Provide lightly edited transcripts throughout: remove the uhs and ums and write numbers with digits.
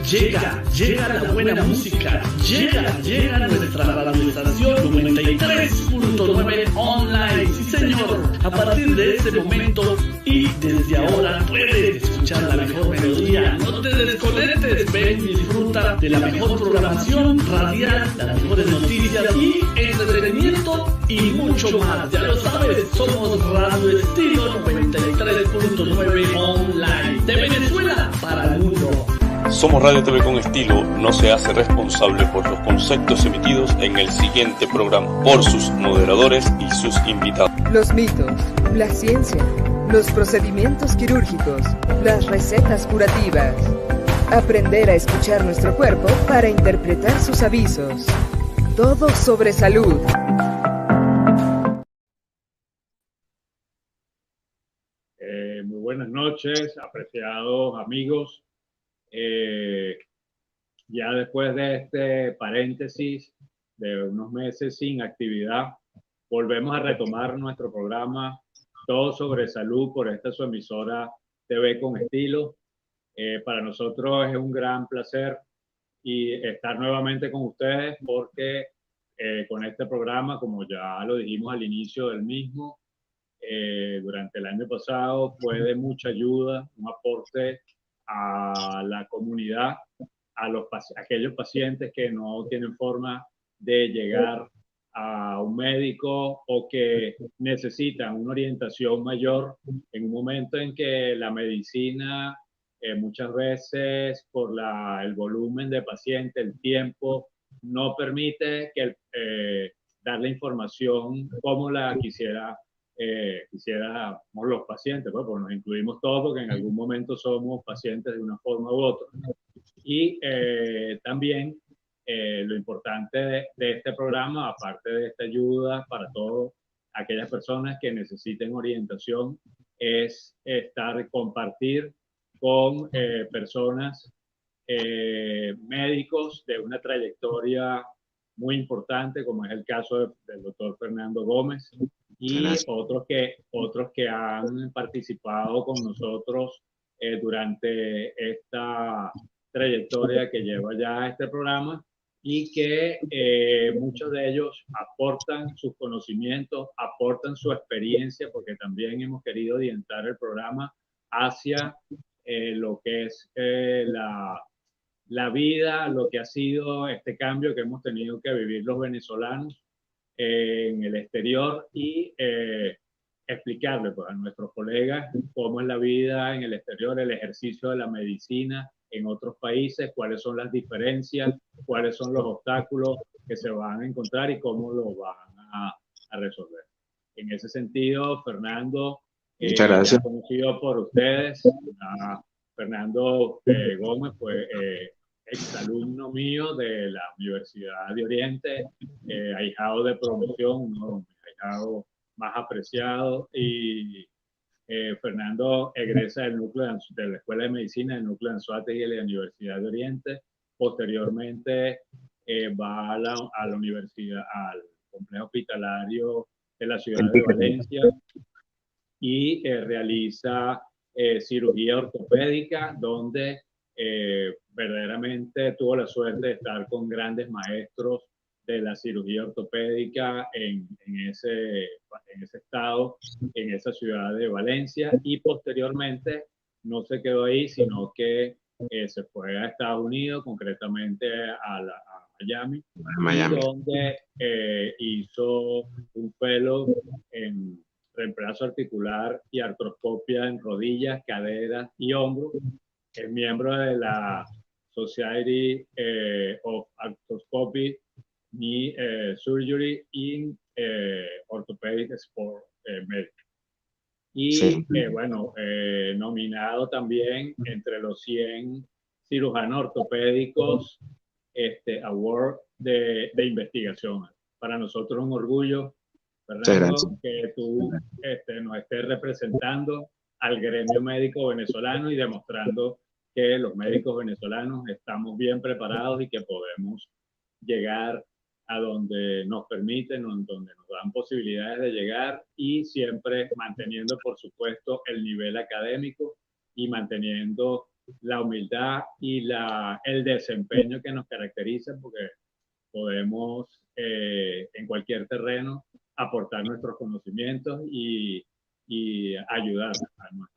Llega la buena música, llega nuestra radioestación 93.9 online, sí señor, a partir de ese momento y desde ahora puedes escuchar la mejor melodía, no te desconectes, ven y disfruta de la mejor programación radial, las mejores noticias y entretenimiento y mucho más, ya lo sabes, somos Radio Estilo 93.9 online, de Venezuela para el mundo. Somos Radio TV con Estilo, no se hace responsable por los conceptos emitidos en el siguiente programa por sus moderadores y sus invitados. Los mitos, la ciencia, los procedimientos quirúrgicos, las recetas curativas. Aprender a escuchar nuestro cuerpo para interpretar sus avisos. Todo sobre salud. Muy buenas noches, apreciados amigos. Ya después de este paréntesis de unos meses sin actividad, volvemos a retomar nuestro programa Todo sobre Salud por esta su emisora TV con Estilo. Para nosotros es un gran placer y estar nuevamente con ustedes porque con este programa, como ya lo dijimos al inicio del mismo, durante el año pasado fue de mucha ayuda, un aporte a la comunidad, a aquellos pacientes que no tienen forma de llegar a un médico o que necesitan una orientación mayor en un momento en que la medicina muchas veces por el volumen de pacientes, el tiempo, no permite que dar la información como la quisiéramos los pacientes, pues, porque nos incluimos todos porque en algún momento somos pacientes de una forma u otra. Y también lo importante de este programa, aparte de esta ayuda para todas aquellas personas que necesiten orientación, es compartir con personas, médicos de una trayectoria muy importante, como es el caso del doctor Fernando Gómez, y otros que han participado con nosotros durante esta trayectoria que lleva ya este programa y que muchos de ellos aportan sus conocimientos, aportan su experiencia, porque también hemos querido orientar el programa hacia lo que es la vida, lo que ha sido este cambio que hemos tenido que vivir los venezolanos en el exterior y explicarle pues, a nuestros colegas cómo es la vida en el exterior, el ejercicio de la medicina en otros países, cuáles son las diferencias, cuáles son los obstáculos que se van a encontrar y cómo lo van a resolver. En ese sentido, Fernando, muchas gracias. Conocido por ustedes, Fernando Gómez fue exalumno mío de la Universidad de Oriente, ahijado de promoción, uno de los ahijados más apreciados, y Fernando egresa del núcleo de la Escuela de Medicina del núcleo de Anzoátegui y de la Universidad de Oriente. Posteriormente va a la universidad, al complejo hospitalario de la ciudad de Valencia y realiza cirugía ortopédica, donde verdaderamente tuvo la suerte de estar con grandes maestros de la cirugía ortopédica en ese estado, en esa ciudad de Valencia, y posteriormente no se quedó ahí, sino que se fue a Estados Unidos, concretamente a Miami, donde hizo un fellow en reemplazo articular y artroscopia en rodillas, caderas y hombros. Es miembro de la Society of Arthroscopy Knee Surgery in Orthopedic Sport Medical. Y sí. Bueno, nominado también entre los 100 cirujanos ortopédicos Award de investigación. Para nosotros es un orgullo, Fernando, que tú nos estés representando al gremio médico venezolano y demostrando que los médicos venezolanos estamos bien preparados y que podemos llegar a donde nos permiten, donde nos dan posibilidades de llegar, y siempre manteniendo, por supuesto, el nivel académico y manteniendo la humildad y el desempeño que nos caracteriza, porque podemos en cualquier terreno aportar nuestros conocimientos y ayudar.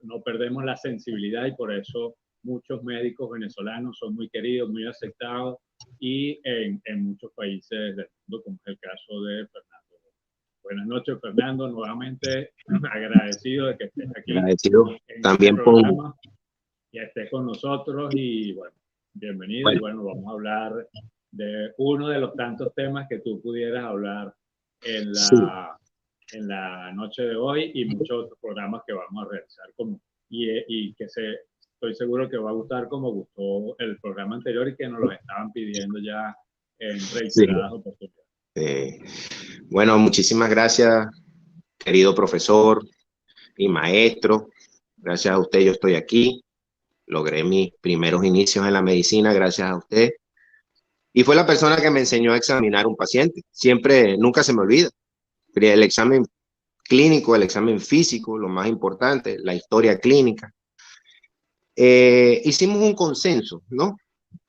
No perdemos la sensibilidad y por eso muchos médicos venezolanos son muy queridos, muy aceptados y en muchos países del mundo, como es el caso de Fernando. Buenas noches, Fernando. Nuevamente agradecido de que estés aquí. Agradecido en también este programa, y estés con nosotros y bueno, bienvenido. Bueno. Y bueno, vamos a hablar de uno de los tantos temas que tú pudieras hablar en la noche de hoy y muchos otros programas que vamos a realizar y que estoy seguro que va a gustar como gustó el programa anterior y que nos lo estaban pidiendo ya en reiteradas oportunidades. Bueno, muchísimas gracias, querido profesor y maestro. Gracias a usted yo estoy aquí. Logré mis primeros inicios en la medicina gracias a usted. Y fue la persona que me enseñó a examinar un paciente. Siempre, nunca se me olvida. El examen clínico, el examen físico, lo más importante, la historia clínica. Hicimos un consenso, ¿no?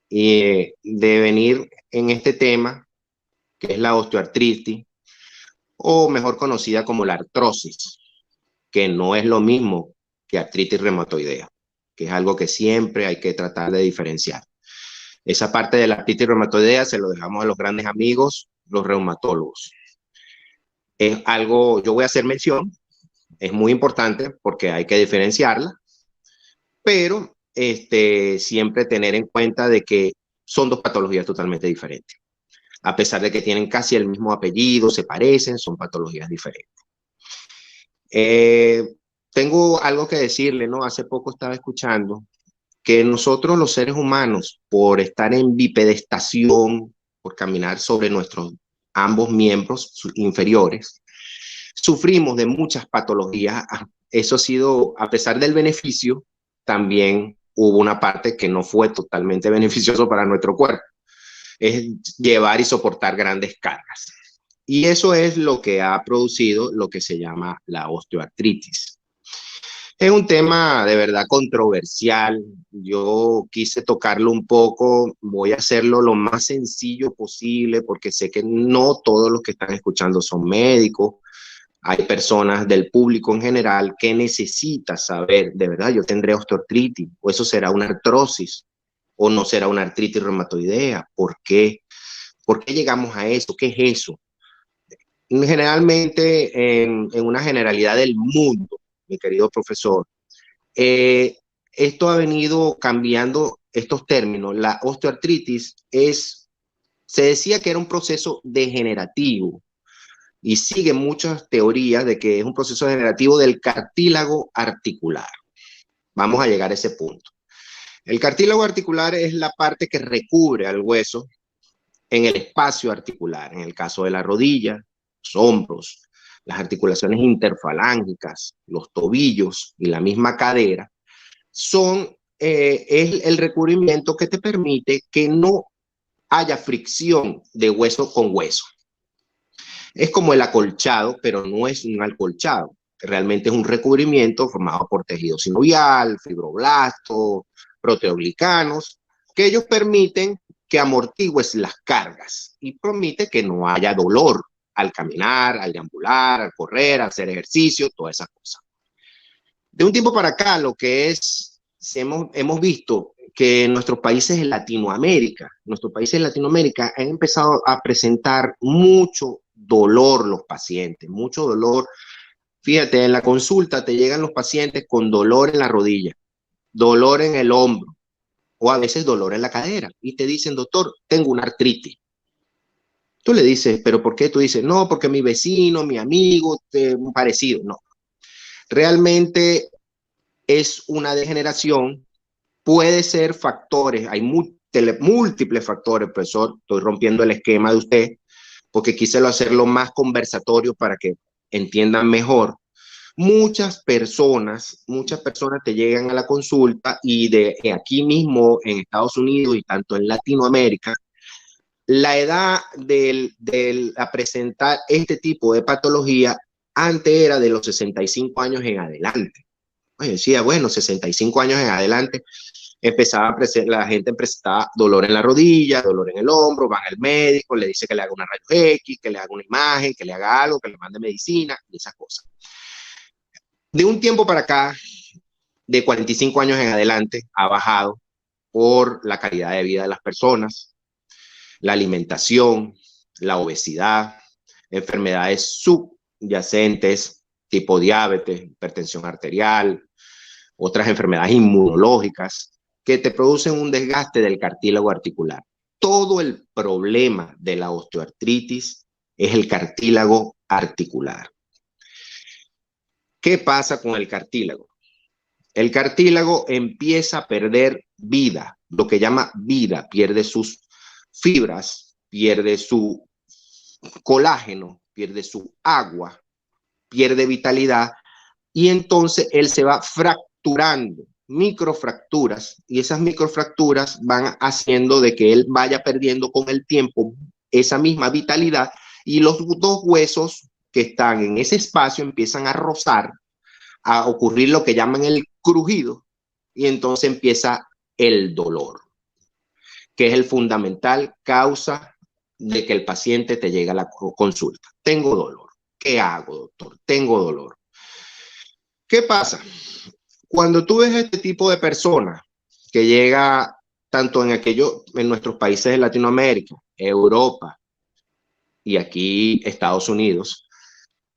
De venir en este tema, que es la osteoartritis, o mejor conocida como la artrosis, que no es lo mismo que artritis reumatoidea, que es algo que siempre hay que tratar de diferenciar. Esa parte de la artritis reumatoidea se lo dejamos a los grandes amigos, los reumatólogos. Es algo, yo voy a hacer mención, es muy importante porque hay que diferenciarla, pero siempre tener en cuenta de que son dos patologías totalmente diferentes. A pesar de que tienen casi el mismo apellido, se parecen, son patologías diferentes. Tengo algo que decirle, ¿no? Hace poco estaba escuchando que nosotros los seres humanos, por estar en bipedestación, por caminar sobre nuestros ambos miembros inferiores, sufrimos de muchas patologías. Eso ha sido, a pesar del beneficio, también hubo una parte que no fue totalmente beneficioso para nuestro cuerpo. Es llevar y soportar grandes cargas. Y eso es lo que ha producido lo que se llama la osteoartritis. Es un tema de verdad controversial. Yo quise tocarlo un poco. Voy a hacerlo lo más sencillo posible porque sé que no todos los que están escuchando son médicos. Hay personas del público en general que necesita saber, de verdad, yo tendré osteoartritis, o eso será una artrosis, o no será una artritis reumatoidea. ¿Por qué? ¿Por qué llegamos a eso? ¿Qué es eso? Generalmente, en una generalidad del mundo, mi querido profesor, esto ha venido cambiando estos términos. La osteoartritis se decía que era un proceso degenerativo y sigue muchas teorías de que es un proceso degenerativo del cartílago articular. Vamos a llegar a ese punto. El cartílago articular es la parte que recubre al hueso en el espacio articular, en el caso de la rodilla, los hombros, las articulaciones interfalángicas, los tobillos y la misma cadera, es el recubrimiento que te permite que no haya fricción de hueso con hueso. Es como el acolchado, pero no es un acolchado. Realmente es un recubrimiento formado por tejido sinovial, fibroblastos, proteoglicanos, que ellos permiten que amortigues las cargas y permite que no haya dolor al caminar, al deambular, al correr, al hacer ejercicio, todas esas cosas. De un tiempo para acá, hemos visto que nuestros países en Latinoamérica han empezado a presentar mucho dolor los pacientes, mucho dolor. Fíjate, en la consulta te llegan los pacientes con dolor en la rodilla, dolor en el hombro o a veces dolor en la cadera y te dicen, doctor, tengo una artritis. Tú le dices, ¿pero por qué? Tú dices, no, porque mi vecino, mi amigo, un parecido. No, realmente es una degeneración. Puede ser factores, hay múltiples factores, profesor. Estoy rompiendo el esquema de usted porque quise hacerlo más conversatorio para que entiendan mejor. Muchas personas te llegan a la consulta y de aquí mismo en Estados Unidos y tanto en Latinoamérica, la edad de presentar este tipo de patología antes era de los 65 años en adelante. Yo decía, bueno, 65 años en adelante, la gente presentaba dolor en la rodilla, dolor en el hombro, van al médico, le dice que le haga una rayos X, que le haga una imagen, que le haga algo, que le mande medicina y esas cosas. De un tiempo para acá, de 45 años en adelante, ha bajado por la calidad de vida de las personas, la alimentación, la obesidad, enfermedades subyacentes tipo diabetes, hipertensión arterial, otras enfermedades inmunológicas que te producen un desgaste del cartílago articular. Todo el problema de la osteoartritis es el cartílago articular. ¿Qué pasa con el cartílago? El cartílago empieza a perder vida, lo que llama vida, pierde sus fibras, pierde su colágeno, pierde su agua, pierde vitalidad y entonces él se va fracturando, microfracturas, y esas microfracturas van haciendo de que él vaya perdiendo con el tiempo esa misma vitalidad y los dos huesos que están en ese espacio empiezan a rozar, a ocurrir lo que llaman el crujido y entonces empieza el dolor, que es el fundamental causa de que el paciente te llegue a la consulta. Tengo dolor. ¿Qué hago, doctor? Tengo dolor. ¿Qué pasa? Cuando tú ves este tipo de personas que llega tanto en nuestros países de Latinoamérica, Europa y aquí Estados Unidos,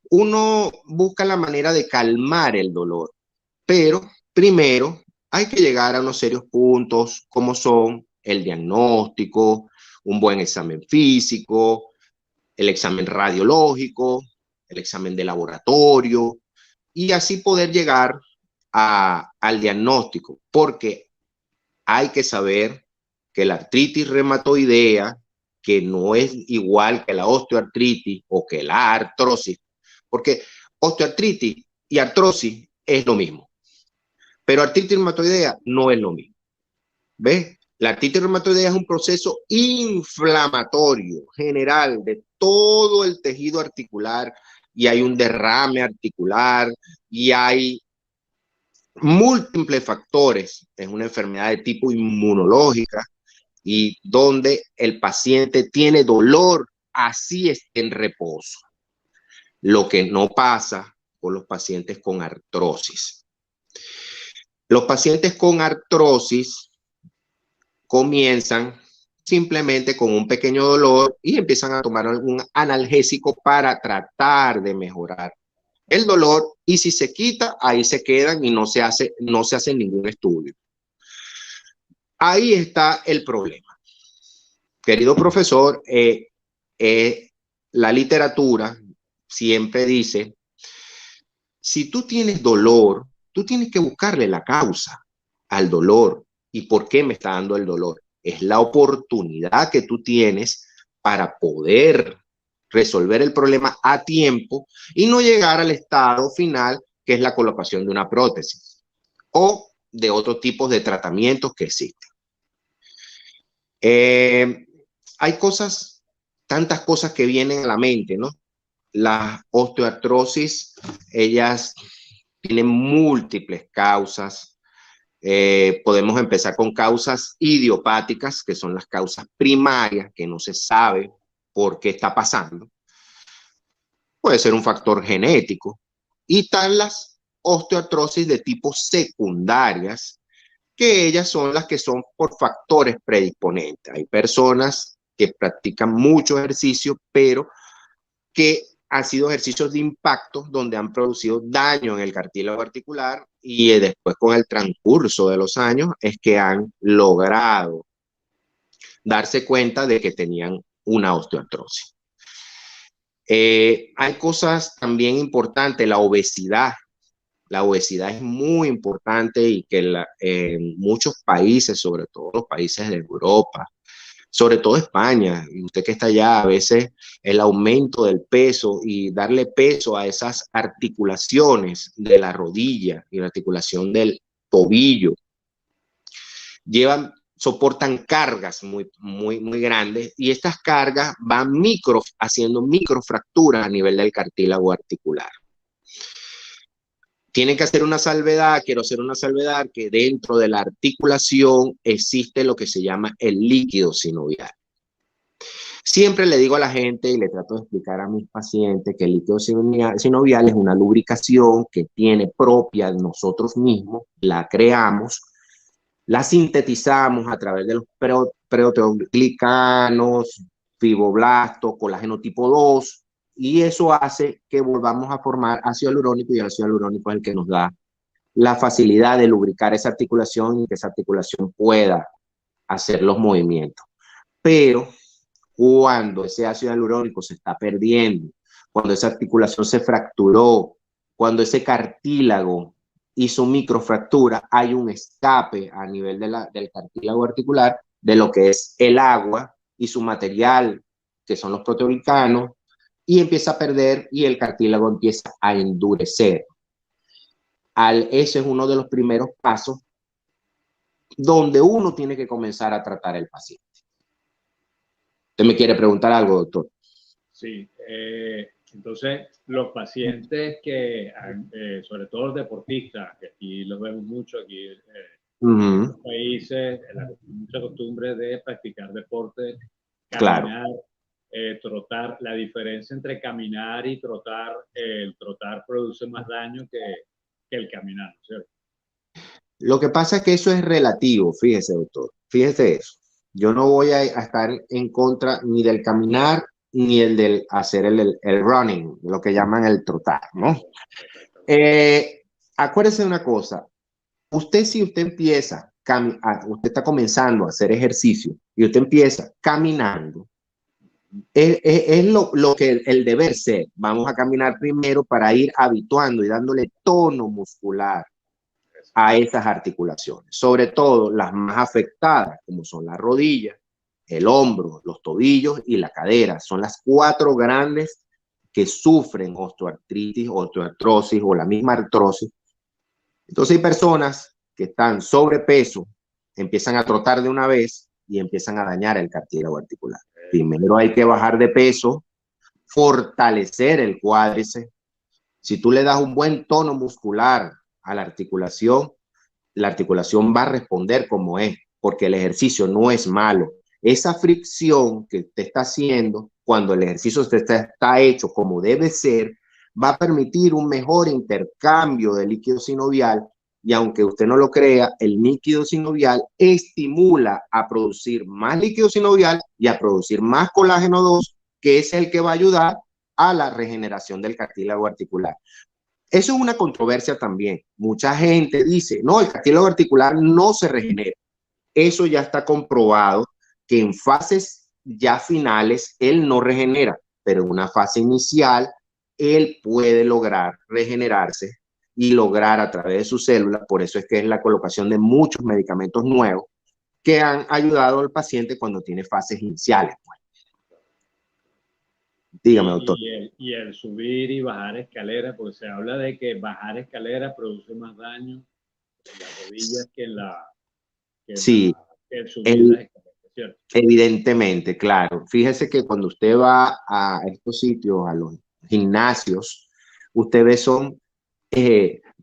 uno busca la manera de calmar el dolor, pero primero hay que llegar a unos serios puntos como son el diagnóstico, un buen examen físico, el examen radiológico, el examen de laboratorio y así poder llegar al diagnóstico, porque hay que saber que la artritis reumatoidea, que no es igual que la osteoartritis o que la artrosis, porque osteoartritis y artrosis es lo mismo, pero artritis reumatoidea no es lo mismo. ¿Ves? La artritis reumatoidea es un proceso inflamatorio general de todo el tejido articular y hay un derrame articular y hay múltiples factores. Es una enfermedad de tipo inmunológica y donde el paciente tiene dolor así esté en reposo. Lo que no pasa con los pacientes con artrosis. Los pacientes con artrosis comienzan simplemente con un pequeño dolor y empiezan a tomar algún analgésico para tratar de mejorar el dolor y si se quita, ahí se quedan y no se hace ningún estudio. Ahí está el problema. Querido profesor, la literatura siempre dice, si tú tienes dolor, tú tienes que buscarle la causa al dolor. ¿Y por qué me está dando el dolor? Es la oportunidad que tú tienes para poder resolver el problema a tiempo y no llegar al estado final, que es la colocación de una prótesis o de otros tipos de tratamientos que existen. Hay tantas cosas que vienen a la mente, ¿no? La osteoartrosis, ellas tienen múltiples causas. Podemos empezar con causas idiopáticas, que son las causas primarias, que no se sabe por qué está pasando. Puede ser un factor genético. Y están las osteoartrosis de tipo secundarias, que ellas son las que son por factores predisponentes. Hay personas que practican mucho ejercicio, pero que han sido ejercicios de impacto donde han producido daño en el cartílago articular y después con el transcurso de los años es que han logrado darse cuenta de que tenían una osteoartrosis. Hay cosas también importantes, la obesidad. La obesidad es muy importante y que en muchos países, sobre todo los países de Europa, sobre todo España, y usted que está allá, a veces el aumento del peso y darle peso a esas articulaciones de la rodilla y la articulación del tobillo, soportan cargas muy grandes y estas cargas van haciendo microfracturas a nivel del cartílago articular. Tienen que hacer una salvedad, quiero hacer una salvedad, que dentro de la articulación existe lo que se llama el líquido sinovial. Siempre le digo a la gente y le trato de explicar a mis pacientes que el líquido sinovial es una lubricación que tiene propia de nosotros mismos, la creamos, la sintetizamos a través de los proteoglicanos, fibroblastos, colágeno tipo 2, y eso hace que volvamos a formar ácido hialurónico, y el ácido hialurónico es el que nos da la facilidad de lubricar esa articulación y que esa articulación pueda hacer los movimientos. Pero cuando ese ácido hialurónico se está perdiendo, cuando esa articulación se fracturó, cuando ese cartílago hizo microfractura, hay un escape a nivel del cartílago articular de lo que es el agua y su material, que son los proteoglicanos, y empieza a perder y el cartílago empieza a endurecer. Ese es uno de los primeros pasos donde uno tiene que comenzar a tratar al paciente. ¿Usted me quiere preguntar algo, doctor? Sí, entonces los pacientes que, sobre todo los deportistas, que aquí los vemos mucho, aquí en los países, mucha costumbre de practicar deporte, caminar, trotar. La diferencia entre caminar y trotar, el trotar produce más daño que el caminar, ¿cierto? Lo que pasa es que eso es relativo, fíjese, doctor, fíjese eso. Yo no voy a estar en contra ni del caminar ni el del hacer el running, lo que llaman el trotar, ¿no? Acuérdese de una cosa, si usted empieza, usted está comenzando a hacer ejercicio y usted empieza caminando, es lo que el deber ser. Vamos a caminar primero para ir habituando y dándole tono muscular a esas articulaciones, sobre todo las más afectadas, como son las rodillas, el hombro, los tobillos y la cadera. Son las 4 grandes que sufren osteoartritis, osteoartrosis o la misma artrosis. Entonces hay personas que están sobrepeso, empiezan a trotar de una vez y empiezan a dañar el cartílago articular. Primero hay que bajar de peso, fortalecer el cuádriceps. Si tú le das un buen tono muscular a la articulación va a responder como es, porque el ejercicio no es malo. Esa fricción que usted está haciendo, cuando el ejercicio está hecho como debe ser, va a permitir un mejor intercambio de líquido sinovial, y aunque usted no lo crea, el líquido sinovial estimula a producir más líquido sinovial y a producir más colágeno 2, que es el que va a ayudar a la regeneración del cartílago articular. Eso es una controversia también. Mucha gente dice, no, el cartílago articular no se regenera. Eso ya está comprobado, que en fases ya finales él no regenera, pero en una fase inicial él puede lograr regenerarse y lograr a través de sus células. Por eso es que es la colocación de muchos medicamentos nuevos que han ayudado al paciente cuando tiene fases iniciales. Dígame, doctor. Y el subir y bajar escaleras, porque se habla de que bajar escaleras produce más daño en las rodillas que en el subir las escaleras, ¿cierto? Evidentemente, claro. Fíjese que cuando usted va a estos sitios, a los gimnasios, usted ve son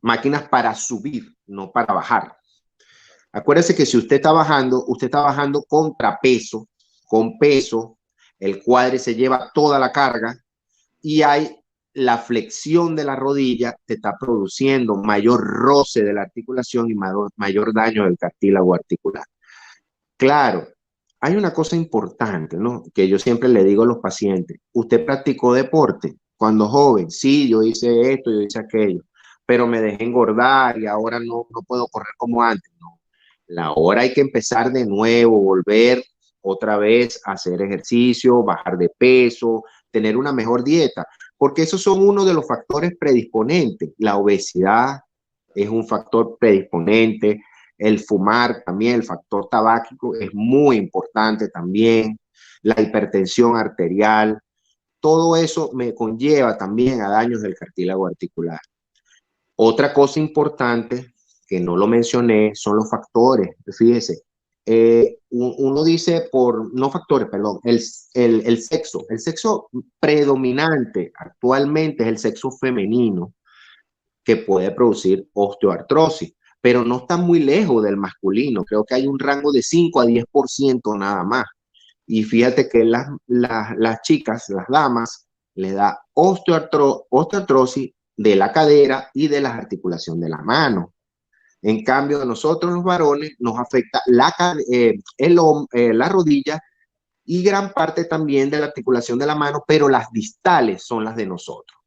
máquinas para subir, no para bajar. Acuérdese que si usted está bajando contrapeso, con peso, el cuádriceps lleva toda la carga y hay la flexión de la rodilla, te está produciendo mayor roce de la articulación y mayor daño del cartílago articular. Claro, hay una cosa importante, ¿no?, que yo siempre le digo a los pacientes. ¿Usted practicó deporte cuando joven? Sí, yo hice esto, yo hice aquello, pero me dejé engordar y ahora no puedo correr como antes. No, ahora hay que empezar de nuevo, volver otra vez a hacer ejercicio, bajar de peso, tener una mejor dieta, porque esos son uno de los factores predisponentes. La obesidad es un factor predisponente, el fumar también, el factor tabáquico es muy importante también, la hipertensión arterial, todo eso me conlleva también a daños del cartílago articular. Otra cosa importante que no lo mencioné son los factores, fíjese. Uno dice el sexo predominante actualmente es el sexo femenino, que puede producir osteoartrosis, pero no está muy lejos del masculino. Creo que hay un rango de 5 a 10% nada más. Y fíjate que las chicas, las damas, les da osteoartrosis de la cadera y de las articulaciones de la mano. En cambio, a nosotros los varones nos afecta la rodilla y gran parte también de la articulación de la mano, pero las distales son las de nosotros.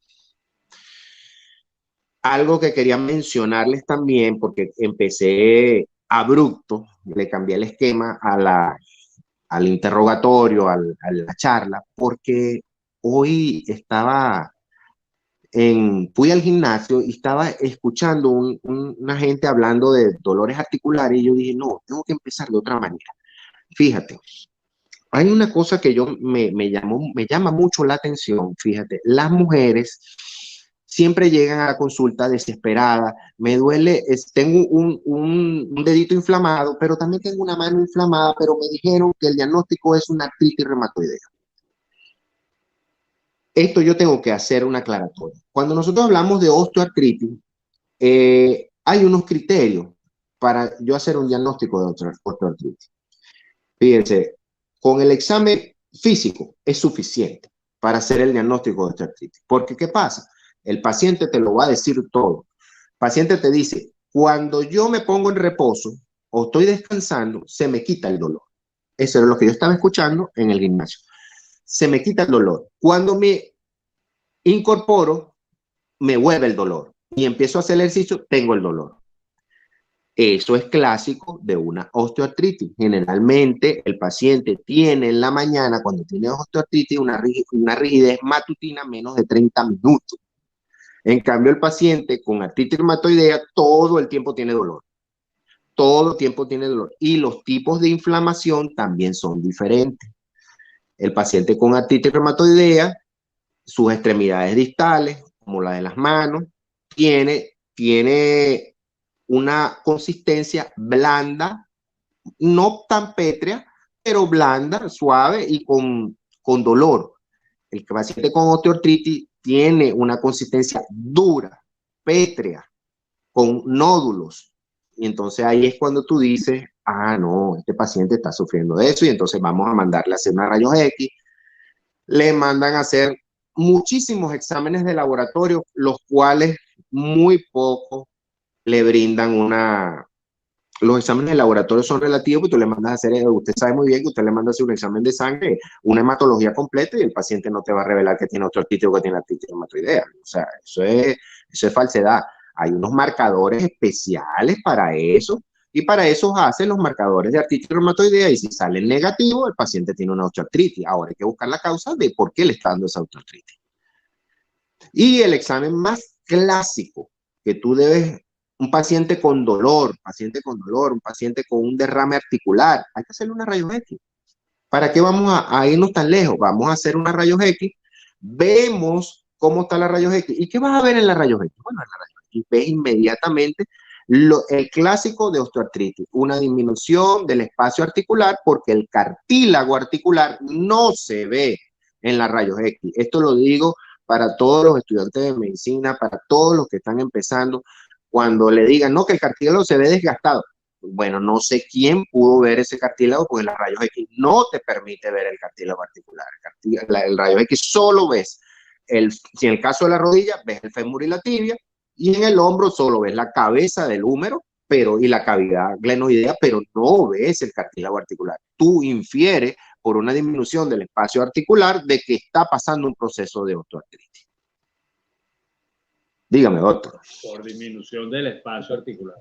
Algo que quería mencionarles también, porque empecé abrupto, le cambié el esquema al interrogatorio, a la charla, porque hoy fui al gimnasio y estaba escuchando una gente hablando de dolores articulares y yo dije, no, tengo que empezar de otra manera. Fíjate, hay una cosa que me llama mucho la atención, fíjate, las mujeres siempre llegan a la consulta desesperadas, me duele, tengo un dedito inflamado, pero también tengo una mano inflamada, pero me dijeron que el diagnóstico es una artritis reumatoidea. Esto yo tengo que hacer una aclaratoria. Cuando nosotros hablamos de osteoartritis, hay unos criterios para yo hacer un diagnóstico de osteoartritis. Fíjense, con el examen físico es suficiente para hacer el diagnóstico de osteoartritis. Porque, ¿qué pasa? El paciente te lo va a decir todo. El paciente te dice, cuando yo me pongo en reposo o estoy descansando, se me quita el dolor. Eso es lo que yo estaba escuchando en el gimnasio. Se me quita el dolor. Cuando me incorporo, me vuelve el dolor. Y empiezo a hacer el ejercicio, tengo el dolor. Eso es clásico de una osteoartritis. Generalmente el paciente tiene en la mañana, cuando tiene osteoartritis, una rigidez matutina menos de 30 minutos. En cambio, el paciente con artritis reumatoidea todo el tiempo tiene dolor. Todo el tiempo tiene dolor. Y los tipos de inflamación también son diferentes. El paciente con artritis reumatoidea, sus extremidades distales, como la de las manos, tiene una consistencia blanda, no tan pétrea, pero blanda, suave y con dolor. El paciente con osteoartritis tiene una consistencia dura, pétrea, con nódulos. Y entonces ahí es cuando tú dices, ah, no, este paciente está sufriendo de eso y entonces vamos a mandarle a hacer una rayos X. Le mandan a hacer muchísimos exámenes de laboratorio, los cuales muy poco le brindan los exámenes de laboratorio son relativos, pues tú le mandas a hacer, usted sabe muy bien que usted le manda a hacer un examen de sangre, una hematología completa y el paciente no te va a revelar que tiene osteoartritis o que tiene artritis reumatoidea. O sea, eso es falsedad. Hay unos marcadores especiales para eso y para eso hacen los marcadores de artritis reumatoidea y si salen negativos, el paciente tiene una osteoartritis. Ahora hay que buscar la causa de por qué le está dando esa osteoartritis. Y el examen más clásico que tú debes, un paciente con dolor, un paciente con un derrame articular, hay que hacerle una rayos X. ¿Para qué vamos a irnos tan lejos? Vamos a hacer una rayos X, vemos cómo está la rayos X. ¿Y qué vas a ver en la rayos X? Bueno, en la rayos X ves inmediatamente el clásico de osteoartritis, una disminución del espacio articular porque el cartílago articular no se ve en la rayos X. Esto lo digo para todos los estudiantes de medicina, para todos los que están empezando, cuando le digan, no, que el cartílago se ve desgastado. Bueno, no sé quién pudo ver ese cartílago, porque el rayos X no te permite ver el cartílago articular. El rayos X solo ves, si en el caso de la rodilla, ves el fémur y la tibia, y en el hombro solo ves la cabeza del húmero y la cavidad glenoidea, pero no ves el cartílago articular. Tú infieres por una disminución del espacio articular de que está pasando un proceso de osteoartritis. Dígame, doctor. Por disminución del espacio articular.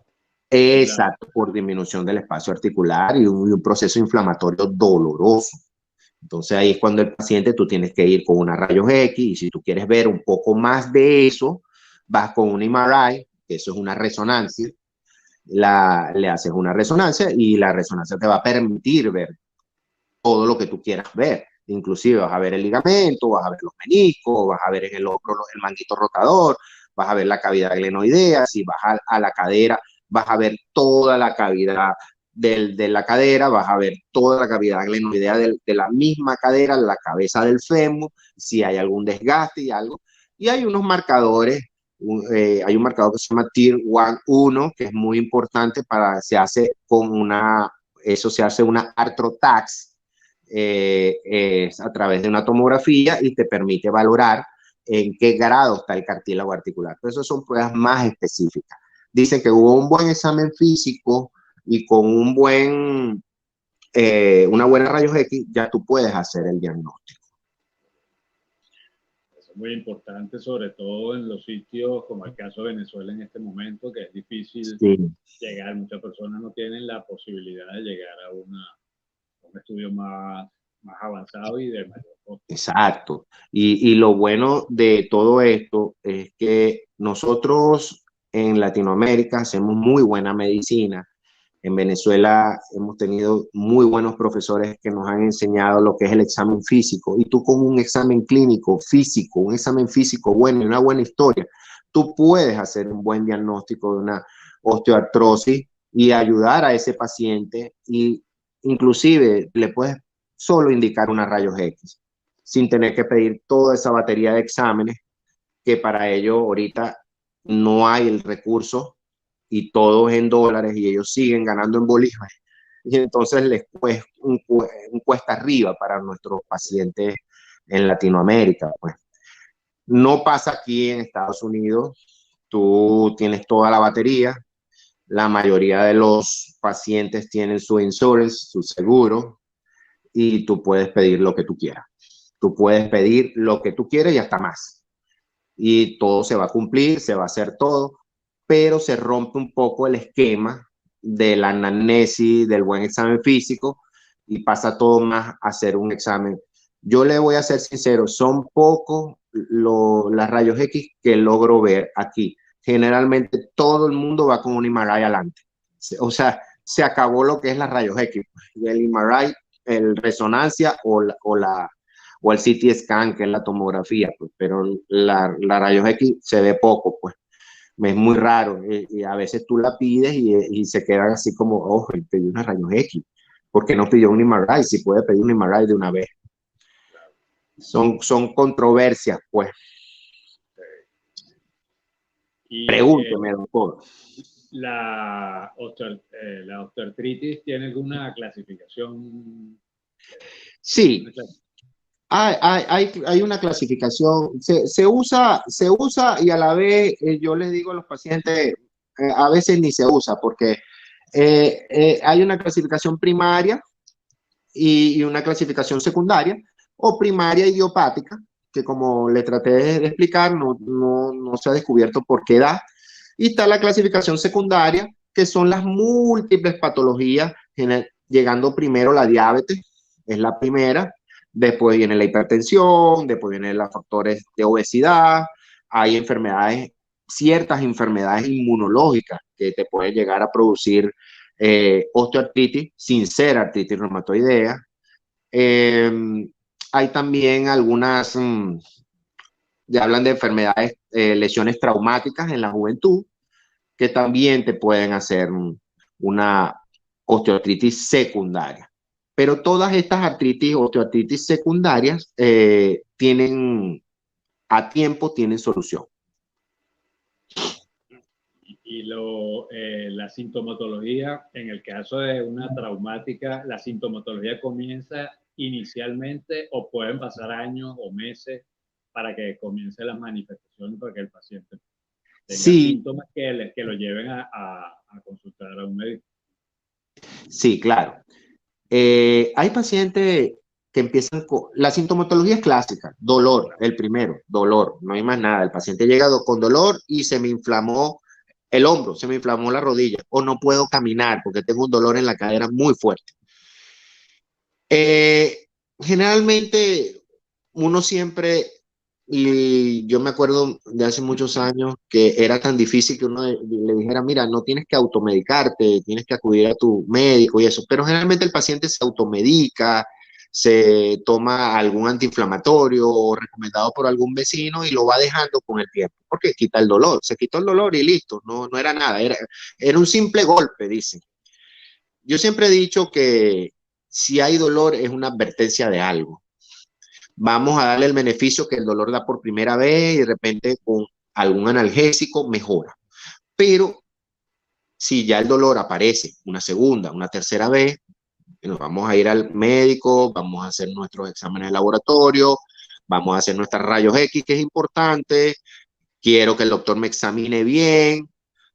Exacto, por disminución del espacio articular y un proceso inflamatorio doloroso. Entonces ahí es cuando el paciente tú tienes que ir con una rayos X y si tú quieres ver un poco más de eso, vas con un MRI, que eso es una resonancia, le haces una resonancia y la resonancia te va a permitir ver todo lo que tú quieras ver. Inclusive vas a ver el ligamento, vas a ver los meniscos, vas a ver en el hombro el manguito rotador, vas a ver la cavidad glenoidea, si vas a la cadera, vas a ver toda la cavidad de la cadera, vas a ver toda la cavidad glenoidea de la misma cadera, la cabeza del fémur, si hay algún desgaste y algo. Y hay unos marcadores hay un marcador que se llama TIR1, que es muy importante se hace una arthrotax a través de una tomografía y te permite valorar en qué grado está el cartílago articular. Pero esas son pruebas más específicas. Dicen que hubo un buen examen físico y con una buena rayos X, ya tú puedes hacer el diagnóstico. Eso es muy importante, sobre todo en los sitios como el caso de Venezuela en este momento, que es difícil llegar. Muchas personas no tienen la posibilidad de llegar a un estudio más avanzado y de mayor costo. Exacto. Y lo bueno de todo esto es que nosotros en Latinoamérica hacemos muy buena medicina. En Venezuela hemos tenido muy buenos profesores que nos han enseñado lo que es el examen físico. Y tú con un examen clínico físico, un examen físico bueno y una buena historia, tú puedes hacer un buen diagnóstico de una osteoartrosis y ayudar a ese paciente, y inclusive le puedes solo indicar una rayos X sin tener que pedir toda esa batería de exámenes, que para ello ahorita no hay el recurso y todo es en dólares y ellos siguen ganando en bolívares. Y entonces les pues un cuesta arriba para nuestros pacientes en Latinoamérica. Pues no pasa aquí en Estados Unidos. Tú tienes toda la batería. La mayoría de los pacientes tienen su insurance, su seguro, y tú puedes pedir lo que tú quieras. Tú puedes pedir lo que tú quieras y hasta más. Y todo se va a cumplir, se va a hacer todo, pero se rompe un poco el esquema de la anamnesis, del buen examen físico, y pasa todo más a hacer un examen. Yo le voy a ser sincero, son pocos las rayos X que logro ver aquí. Generalmente todo el mundo va con un MRI adelante. O sea, se acabó lo que es la rayos X. El MRI, el resonancia o el CT scan, que es la tomografía, pues, pero la rayos X se ve poco, pues. Es muy raro, y a veces tú la pides y se quedan así como, ojo, él pidió una rayos X, ¿por qué no pidió un MRI? Si puede pedir un MRI de una vez. Son controversias, pues. Pregúnteme, doctor. ¿La osteoartritis tiene alguna clasificación? Sí. Hay una clasificación, se usa y a la vez yo les digo a los pacientes, a veces ni se usa, porque hay una clasificación primaria y una clasificación secundaria, o primaria idiopática, que como le traté de explicar, no se ha descubierto por qué da, y está la clasificación secundaria, que son las múltiples patologías, llegando primero la diabetes, es la primera. Después viene la hipertensión, después vienen los factores de obesidad, hay ciertas enfermedades inmunológicas que te pueden llegar a producir osteoartritis sin ser artritis reumatoidea. Hay también algunas, ya hablan de enfermedades, lesiones traumáticas en la juventud, que también te pueden hacer una osteoartritis secundaria. Pero todas estas osteoartritis secundarias tienen solución. Y la sintomatología, en el caso de una traumática, ¿la sintomatología comienza inicialmente o pueden pasar años o meses para que comiencen las manifestaciones, para que el paciente tenga síntomas que lo lleven a consultar a un médico? Sí, claro. Hay pacientes que empiezan con la sintomatología es clásica, dolor, el primero, dolor, no hay más nada. El paciente llega con dolor y se me inflamó el hombro, se me inflamó la rodilla, o no puedo caminar porque tengo un dolor en la cadera muy fuerte. Generalmente uno siempre, y yo me acuerdo de hace muchos años que era tan difícil que uno le dijera, mira, no tienes que automedicarte, tienes que acudir a tu médico y eso, pero generalmente el paciente se automedica, se toma algún antiinflamatorio o recomendado por algún vecino y lo va dejando con el tiempo, porque quita el dolor, se quitó el dolor y listo, no era nada, era un simple golpe, dicen. Yo siempre he dicho que si hay dolor es una advertencia de algo. Vamos a darle el beneficio que el dolor da por primera vez y de repente algún analgésico, mejora. Pero si ya el dolor aparece una segunda, una tercera vez, nos vamos a ir al médico, vamos a hacer nuestros exámenes de laboratorio, vamos a hacer nuestros rayos X, que es importante. Quiero que el doctor me examine bien.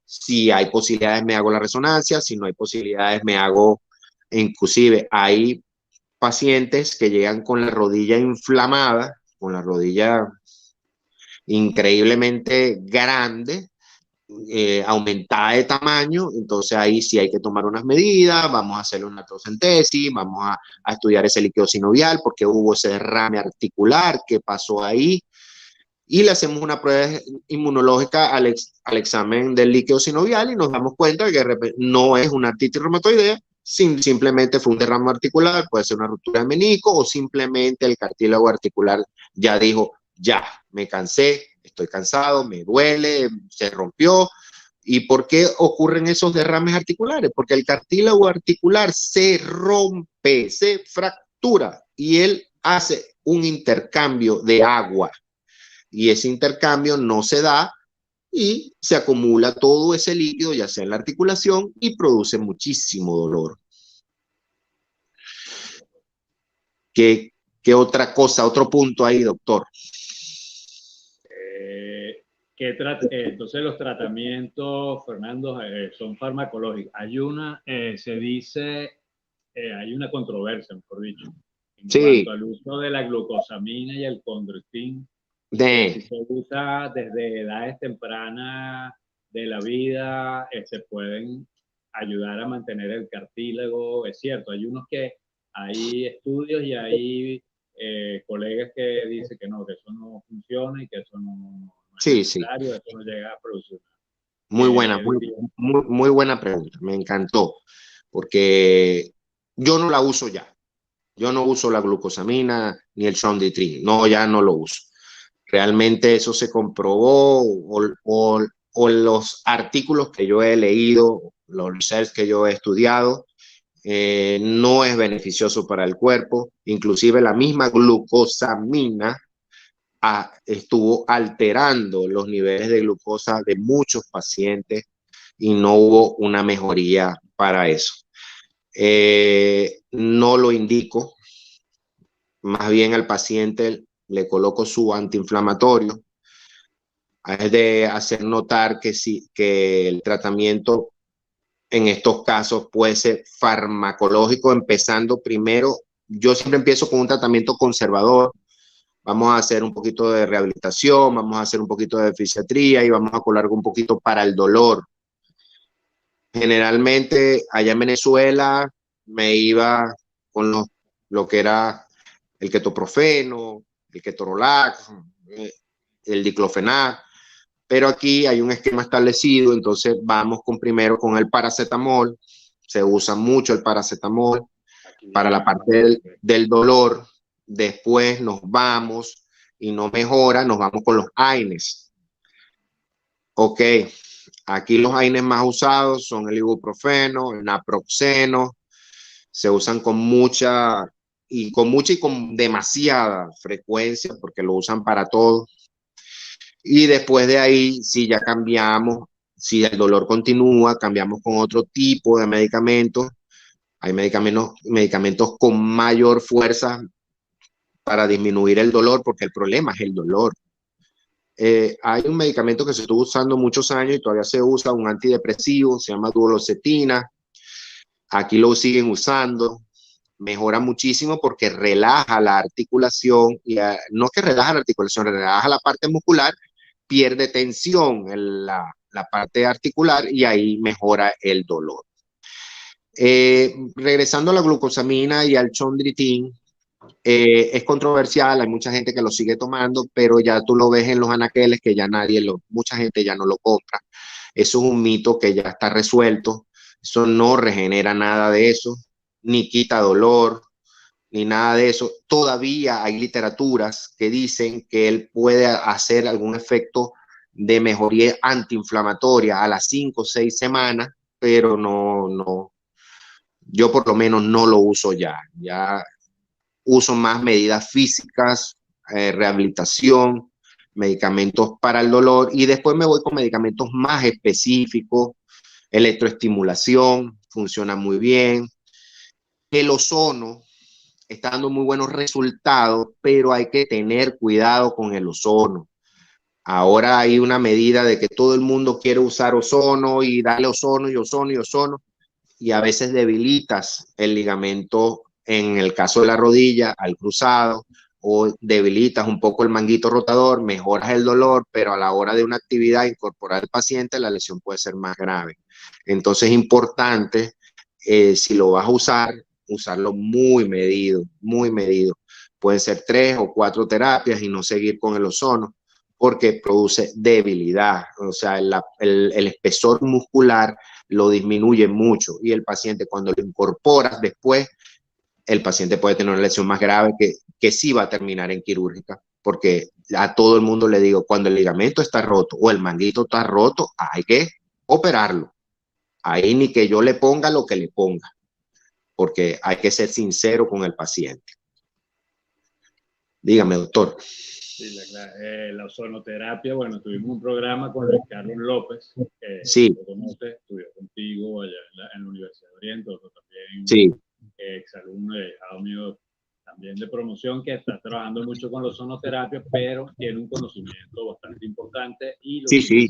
Si hay posibilidades, me hago la resonancia. Si no hay posibilidades, me hago, inclusive hay pacientes que llegan con la rodilla inflamada, con la rodilla increíblemente grande, aumentada de tamaño. Entonces ahí sí hay que tomar unas medidas, vamos a hacerle una tocentesis, vamos a estudiar ese líquido sinovial, porque hubo ese derrame articular, qué pasó ahí, y le hacemos una prueba inmunológica al examen del líquido sinovial y nos damos cuenta de que no es una artritis reumatoidea, simplemente fue un derrame articular, puede ser una ruptura de menisco, o simplemente el cartílago articular ya dijo, ya, me cansé, estoy cansado, me duele, se rompió. ¿Y por qué ocurren esos derrames articulares? Porque el cartílago articular se rompe, se fractura, y él hace un intercambio de agua, y ese intercambio no se da y se acumula todo ese líquido, ya sea en la articulación, y produce muchísimo dolor. ¿Qué otra cosa, otro punto ahí, doctor? Entonces los tratamientos, Fernando, son farmacológicos. Hay una, se dice, hay una controversia, mejor dicho, en cuanto al uso de la glucosamina y el condroitin. Si se usa desde edades tempranas de la vida, se pueden ayudar a mantener el cartílago. Es cierto, hay estudios y hay colegas que dicen que no, que eso no funciona y que eso no es necesario, eso no llega a producir. Muy buena, muy buena pregunta, me encantó, porque yo no la uso ya. Yo no uso la glucosamina ni el chondroitin, no, ya no lo uso. Realmente eso se comprobó, o los artículos que yo he leído, los research que yo he estudiado, no es beneficioso para el cuerpo. Inclusive la misma glucosamina estuvo alterando los niveles de glucosa de muchos pacientes y no hubo una mejoría para eso. No lo indico, más bien al paciente le coloco su antiinflamatorio. Es de hacer notar que el tratamiento en estos casos puede ser farmacológico, empezando primero. Yo siempre empiezo con un tratamiento conservador. Vamos a hacer un poquito de rehabilitación, vamos a hacer un poquito de fisiatría y vamos a colocar un poquito para el dolor. Generalmente allá en Venezuela me iba con lo que era el ketoprofeno, el ketorolac, el diclofenac, pero aquí hay un esquema establecido, entonces vamos primero con el paracetamol. Se usa mucho el paracetamol para la parte del dolor. Después nos vamos y no mejora, nos vamos con los AINES. Ok, aquí los AINES más usados son el ibuprofeno, el naproxeno. Se usan con mucha y con demasiada frecuencia, porque lo usan para todo. Y después de ahí, si ya cambiamos, si el dolor continúa, cambiamos con otro tipo de medicamentos. Hay medicamentos con mayor fuerza para disminuir el dolor, porque el problema es el dolor. Hay un medicamento que se estuvo usando muchos años y todavía se usa, un antidepresivo, se llama duloxetina. Aquí lo siguen usando. Mejora muchísimo porque relaja la articulación, y no que relaja la articulación, relaja la parte muscular, pierde tensión en la parte articular y ahí mejora el dolor. Regresando a la glucosamina y al chondroitin, es controversial, hay mucha gente que lo sigue tomando, pero ya tú lo ves en los anaqueles que ya mucha gente ya no lo compra. Eso es un mito que ya está resuelto. Eso no regenera nada de eso, ni quita dolor, ni nada de eso. Todavía hay literaturas que dicen que él puede hacer algún efecto de mejoría antiinflamatoria a las 5 o 6 semanas, pero no, yo por lo menos no lo uso ya. Ya uso más medidas físicas, rehabilitación, medicamentos para el dolor, y después me voy con medicamentos más específicos. Electroestimulación funciona muy bien. El ozono está dando muy buenos resultados, pero hay que tener cuidado con el ozono. Ahora hay una medida de que todo el mundo quiere usar ozono y darle ozono y ozono y ozono, y a veces debilitas el ligamento en el caso de la rodilla al cruzado, o debilitas un poco el manguito rotador, mejoras el dolor, pero a la hora de una actividad incorporar al paciente, la lesión puede ser más grave. Entonces es importante, si lo vas a usar, usarlo muy medido, muy medido. Pueden ser 3 o 4 terapias y no seguir con el ozono, porque produce debilidad, o sea, el espesor muscular lo disminuye mucho, y el paciente, cuando lo incorporas después, el paciente puede tener una lesión más grave que sí va a terminar en quirúrgica, porque a todo el mundo le digo, cuando el ligamento está roto o el manguito está roto, hay que operarlo. Ahí ni que yo le ponga lo que le ponga, porque hay que ser sincero con el paciente. Dígame, doctor. Sí, la ozonoterapia, bueno, tuvimos un programa con Luis Carlos López, que sí. lo conoces, estudió contigo allá en la Universidad de Oriente, también sí. Exalumno de Estados Unidos, también de promoción, que está trabajando mucho con la ozonoterapia, pero tiene un conocimiento bastante importante y lo sí,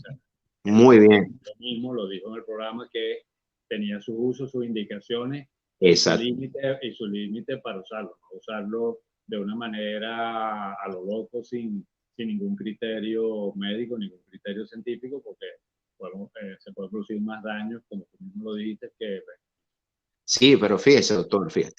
muy bien. Lo mismo lo dijo en el programa, que tenía su uso, sus indicaciones, exacto, y su límite para usarlo, no usarlo de una manera a lo loco, sin ningún criterio médico, ningún criterio científico, porque se puede producir más daños, como tú mismo lo dijiste, que... Sí, pero fíjese, doctor, fíjate.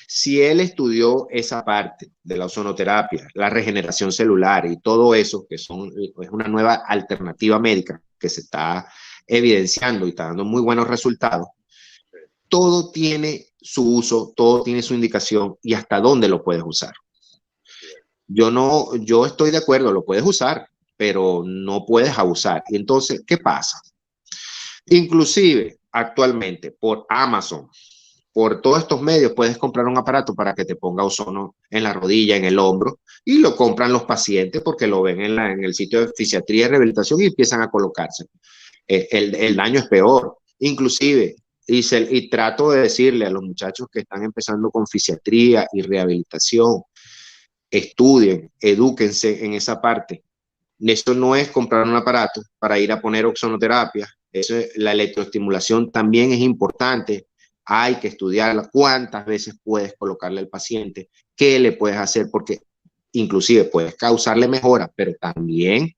Si él estudió esa parte de la ozonoterapia, la regeneración celular y todo eso, que es una nueva alternativa médica que se está evidenciando y está dando muy buenos resultados, todo tiene su uso, todo tiene su indicación y hasta dónde lo puedes usar. Yo estoy de acuerdo, lo puedes usar, pero no puedes abusar. Y entonces, ¿qué pasa? Inclusive, actualmente, por Amazon, por todos estos medios, puedes comprar un aparato para que te ponga ozono en la rodilla, en el hombro, y lo compran los pacientes porque lo ven en el sitio de fisiatría y rehabilitación y empiezan a colocarse. El daño es peor. Inclusive, y trato de decirle a los muchachos que están empezando con fisiatría y rehabilitación, estudien, edúquense en esa parte. Esto no es comprar un aparato para ir a poner ozonoterapia. La electroestimulación también es importante. Hay que estudiarla. ¿Cuántas veces puedes colocarle al paciente? ¿Qué le puedes hacer? Porque inclusive puedes causarle mejora, pero también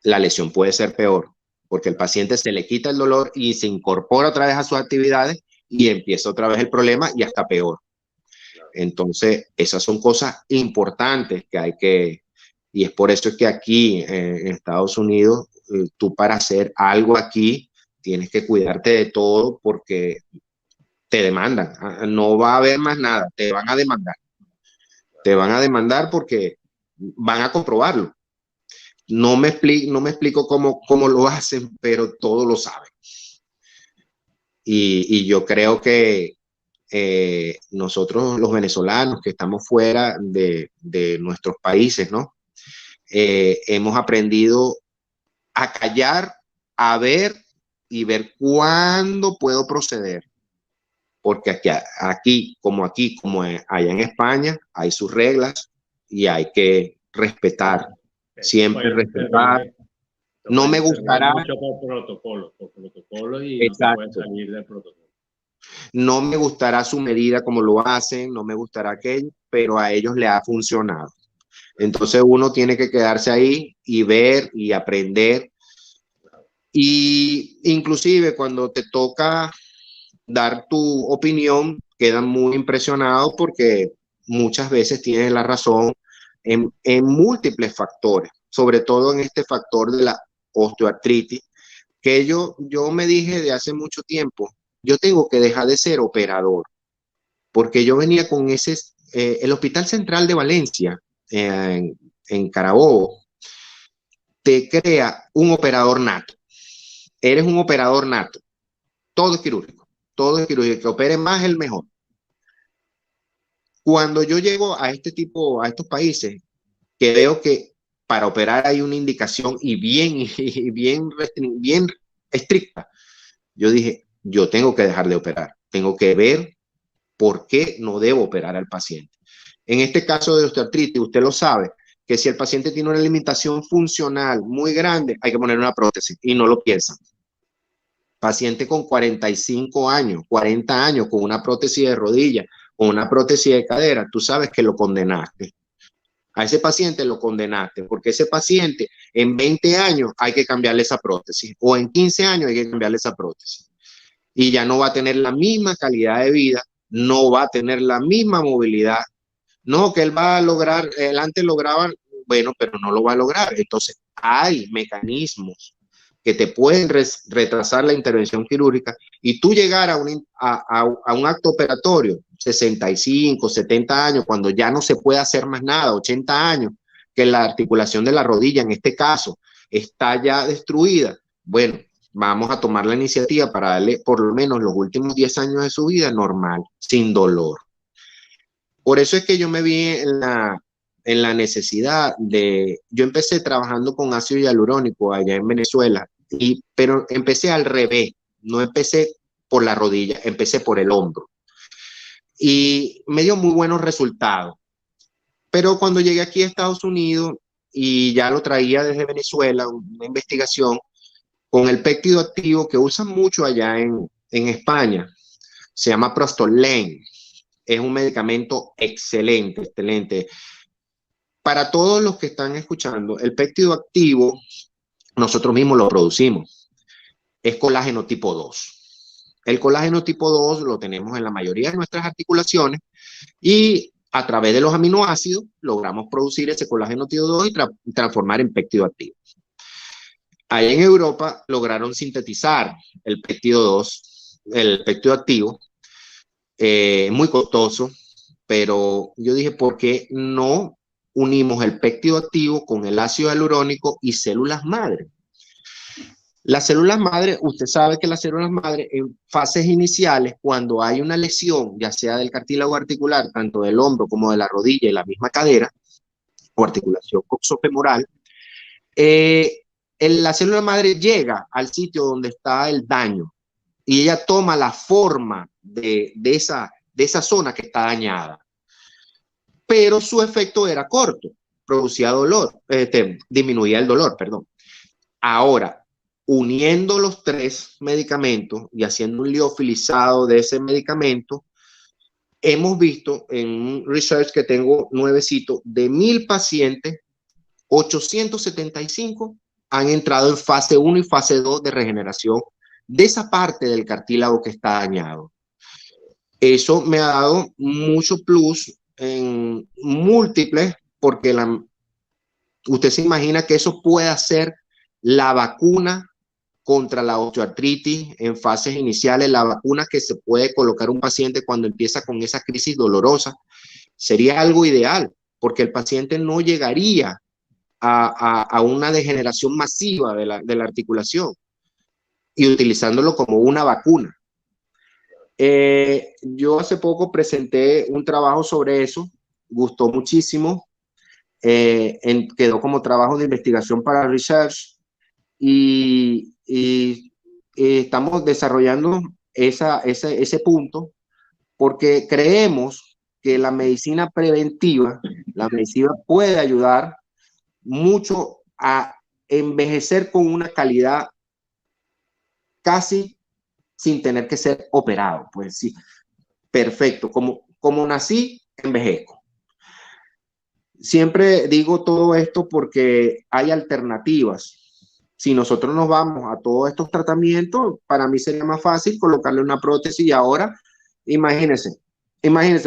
la lesión puede ser peor, porque el paciente se le quita el dolor y se incorpora otra vez a sus actividades y empieza otra vez el problema y hasta peor. Entonces, esas son cosas importantes que hay que... Y es por eso que aquí en Estados Unidos, tú para hacer algo aquí, tienes que cuidarte de todo porque te demandan. No va a haber más nada, te van a demandar. Te van a demandar porque van a comprobarlo. No me explico cómo lo hacen, pero todos lo saben. Y yo creo que nosotros los venezolanos que estamos fuera de nuestros países, ¿no? Hemos aprendido a callar, a ver y ver cuándo puedo proceder. Porque aquí como allá en España, hay sus reglas y hay que respetar. Siempre respetar. No me gustará. Mucho por protocolo y no se puede salir del protocolo. No me gustará su medida como lo hacen, no me gustará aquello, pero a ellos le ha funcionado. Entonces uno tiene que quedarse ahí y ver y aprender. Y inclusive cuando te toca dar tu opinión, quedan muy impresionados porque muchas veces tienes la razón en múltiples factores, sobre todo en este factor de la osteoartritis, que yo me dije de hace mucho tiempo, yo tengo que dejar de ser operador, porque yo venía con el Hospital Central de Valencia, en Carabobo, te crea un operador nato. Eres un operador nato. Todo es quirúrgico. El que opere más, el mejor. Cuando yo llego a estos países, que veo que para operar hay una indicación y bien estricta. Yo dije, yo tengo que dejar de operar, tengo que ver por qué no debo operar al paciente. En este caso de osteoartritis, usted lo sabe, que si el paciente tiene una limitación funcional muy grande, hay que poner una prótesis y no lo piensan. Paciente con 45 años, 40 años, con una prótesis de rodilla, con una prótesis de cadera, tú sabes que lo condenaste. A ese paciente lo condenaste, porque ese paciente en 20 años hay que cambiarle esa prótesis, o en 15 años hay que cambiarle esa prótesis. Y ya no va a tener la misma calidad de vida, no va a tener la misma movilidad. No, que él va a lograr, él antes lograba, bueno, pero no lo va a lograr. Entonces, hay mecanismos que te pueden retrasar la intervención quirúrgica y tú llegar a un acto operatorio, 65, 70 años, cuando ya no se puede hacer más nada, 80 años, que la articulación de la rodilla, en este caso, está ya destruida. Bueno, vamos a tomar la iniciativa para darle por lo menos los últimos 10 años de su vida normal, sin dolor. Por eso es que yo me vi en la necesidad de... Yo empecé trabajando con ácido hialurónico allá en Venezuela, pero empecé al revés, no empecé por la rodilla, empecé por el hombro. Y me dio muy buenos resultados. Pero cuando llegué aquí a Estados Unidos, y ya lo traía desde Venezuela, una investigación con el péptido activo que usan mucho allá en España, se llama Prostolane. Es un medicamento excelente, excelente. Para todos los que están escuchando, el péptido activo, nosotros mismos lo producimos. Es colágeno tipo 2. El colágeno tipo 2 lo tenemos en la mayoría de nuestras articulaciones y a través de los aminoácidos logramos producir ese colágeno tipo 2 y transformar en péptido activo. Ahí en Europa lograron sintetizar el péptido 2, el péptido activo, muy costoso, pero yo dije, ¿por qué no unimos el péptido activo con el ácido hialurónico y células madre? Las células madre, usted sabe que las células madre en fases iniciales, cuando hay una lesión, ya sea del cartílago articular, tanto del hombro como de la rodilla y la misma cadera, o articulación coxofemoral, la célula madre llega al sitio donde está el daño y ella toma la forma de esa zona que está dañada. Pero su efecto era corto, producía dolor, disminuía el dolor, perdón. Ahora, uniendo los 3 medicamentos y haciendo un liofilizado de ese medicamento, hemos visto en un research que tengo nuevecito, de 1000 pacientes, 875 han entrado en fase 1 y fase 2 de regeneración de esa parte del cartílago que está dañado. Eso me ha dado mucho plus en múltiples, porque usted se imagina que eso puede ser la vacuna contra la osteoartritis en fases iniciales, la vacuna que se puede colocar un paciente cuando empieza con esa crisis dolorosa. Sería algo ideal, porque el paciente no llegaría a una degeneración masiva de la articulación y utilizándolo como una vacuna. Yo hace poco presenté un trabajo sobre eso, gustó muchísimo, quedó como trabajo de investigación para research y estamos desarrollando ese punto porque creemos que la medicina preventiva, la medicina puede ayudar mucho a envejecer con una calidad casi sin tener que ser operado. Pues sí, perfecto, como nací, envejezco. Siempre digo todo esto porque hay alternativas. Si nosotros nos vamos a todos estos tratamientos, para mí sería más fácil colocarle una prótesis y ahora, imagínese,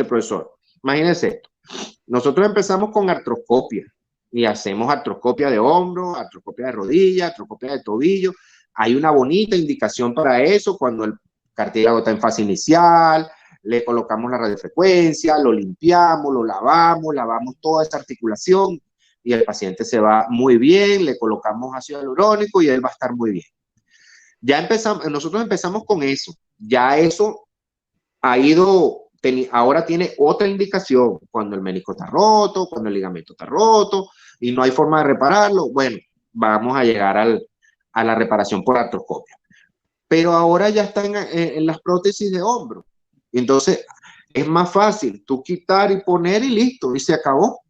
profesor, imagínese esto. Nosotros empezamos con artroscopia y hacemos artroscopia de hombro, artroscopia de rodilla, artroscopia de tobillo. Hay una bonita indicación para eso cuando el cartílago está en fase inicial, le colocamos la radiofrecuencia, lo limpiamos, lo lavamos toda esta articulación y el paciente se va muy bien, le colocamos ácido hialurónico y él va a estar muy bien. Nosotros empezamos con eso, ya eso ha ahora tiene otra indicación, cuando el menisco está roto, cuando el ligamento está roto, y no hay forma de repararlo, bueno, vamos a llegar a la reparación por artroscopia. Pero ahora ya están en las prótesis de hombro. Entonces, es más fácil tú quitar y poner y listo, y se acabó.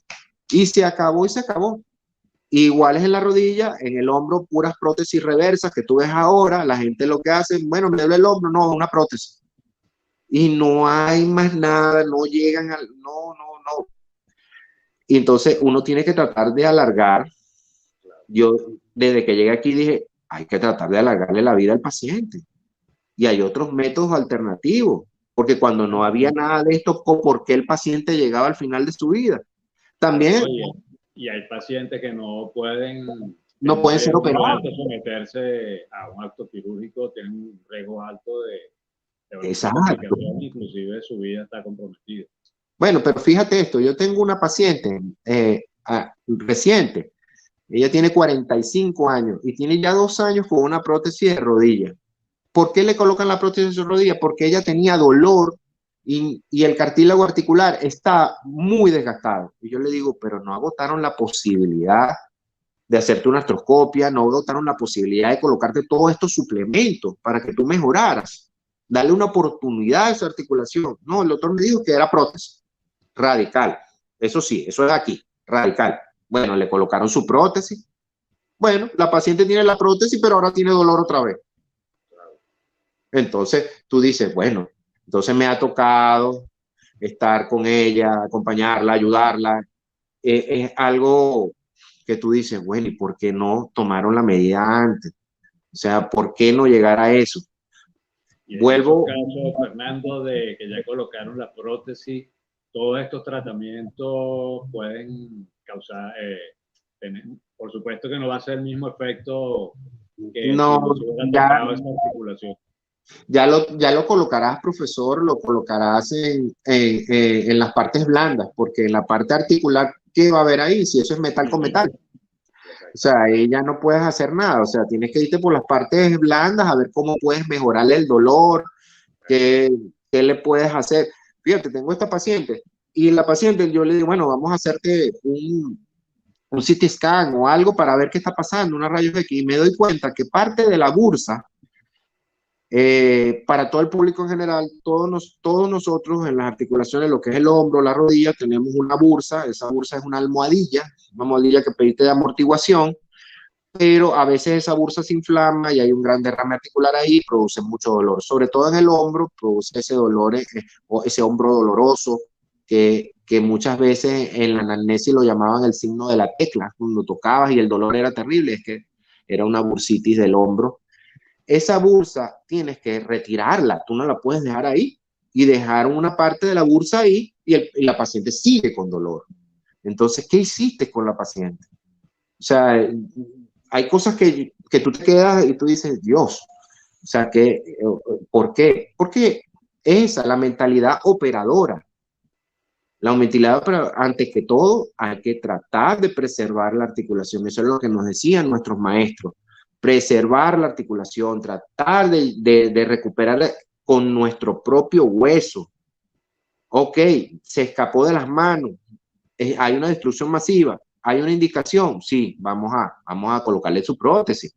Y se acabó y se acabó. Igual es en la rodilla, en el hombro, puras prótesis reversas que tú ves ahora. La gente lo que hace, bueno, me duele el hombro, no, una prótesis. Y no hay más nada, no llegan al... No. Y entonces uno tiene que tratar de alargar. Yo, desde que llegué aquí, dije, hay que tratar de alargarle la vida al paciente. Y hay otros métodos alternativos. Porque cuando no había nada de esto, ¿por qué el paciente llegaba al final de su vida? También... Oye, y hay pacientes que no pueden ser operados. Someterse a un acto quirúrgico, tienen un riesgo alto de complicación, inclusive su vida está comprometida. Bueno, pero fíjate esto, yo tengo una paciente reciente, ella tiene 45 años y tiene ya 2 años con una prótesis de rodilla. ¿Por qué le colocan la prótesis de rodilla? Porque ella tenía dolor y el cartílago articular está muy desgastado. Y yo le digo, pero no agotaron la posibilidad de hacerte una artroscopia, no agotaron la posibilidad de colocarte todos estos suplementos para que tú mejoraras, darle una oportunidad a esa articulación. No, el doctor me dijo que era prótesis radical. Eso sí, eso es aquí, radical. Bueno, le colocaron su prótesis. Bueno, la paciente tiene la prótesis, pero ahora tiene dolor otra vez. Entonces, tú dices, bueno, entonces me ha tocado estar con ella, acompañarla, ayudarla. Es algo que tú dices, bueno, ¿y por qué no tomaron la medida antes? O sea, ¿por qué no llegar a eso? Y en el caso, Fernando, de que ya colocaron la prótesis, todos estos tratamientos pueden causar, por supuesto que no va a ser el mismo efecto que no, si no se hubiera tocado esa articulación. Ya lo colocarás, profesor, lo colocarás en las partes blandas, porque en la parte articular, ¿qué va a haber ahí? Si eso es metal con metal. O sea, ahí ya no puedes hacer nada. O sea, tienes que irte por las partes blandas a ver cómo puedes mejorarle el dolor, qué le puedes hacer. Fíjate, tengo esta paciente y la paciente yo le digo, bueno, vamos a hacerte un CT scan o algo para ver qué está pasando, una rayos X, y me doy cuenta que parte de la bursa, para todo el público en general, todos nosotros en las articulaciones, lo que es el hombro, la rodilla, tenemos una bursa. Esa bursa es una almohadilla que pediste de amortiguación, pero a veces esa bursa se inflama y hay un gran derrame articular ahí, produce mucho dolor, sobre todo en el hombro, produce ese dolor, o ese hombro doloroso, que muchas veces en la anamnesis lo llamaban el signo de la tecla, cuando tocabas y el dolor era terrible, es que era una bursitis del hombro. Esa bursa tienes que retirarla, tú no la puedes dejar ahí y dejar una parte de la bursa ahí y la paciente sigue con dolor. Entonces, ¿qué hiciste con la paciente? O sea, hay cosas que tú te quedas y tú dices, Dios, o sea, ¿por qué? Porque esa, la mentalidad operadora. La mentalidad, pero antes que todo, hay que tratar de preservar la articulación. Eso es lo que nos decían nuestros maestros. Preservar la articulación, tratar de recuperar con nuestro propio hueso. Ok, se escapó de las manos, hay una destrucción masiva, hay una indicación, sí, vamos a colocarle su prótesis.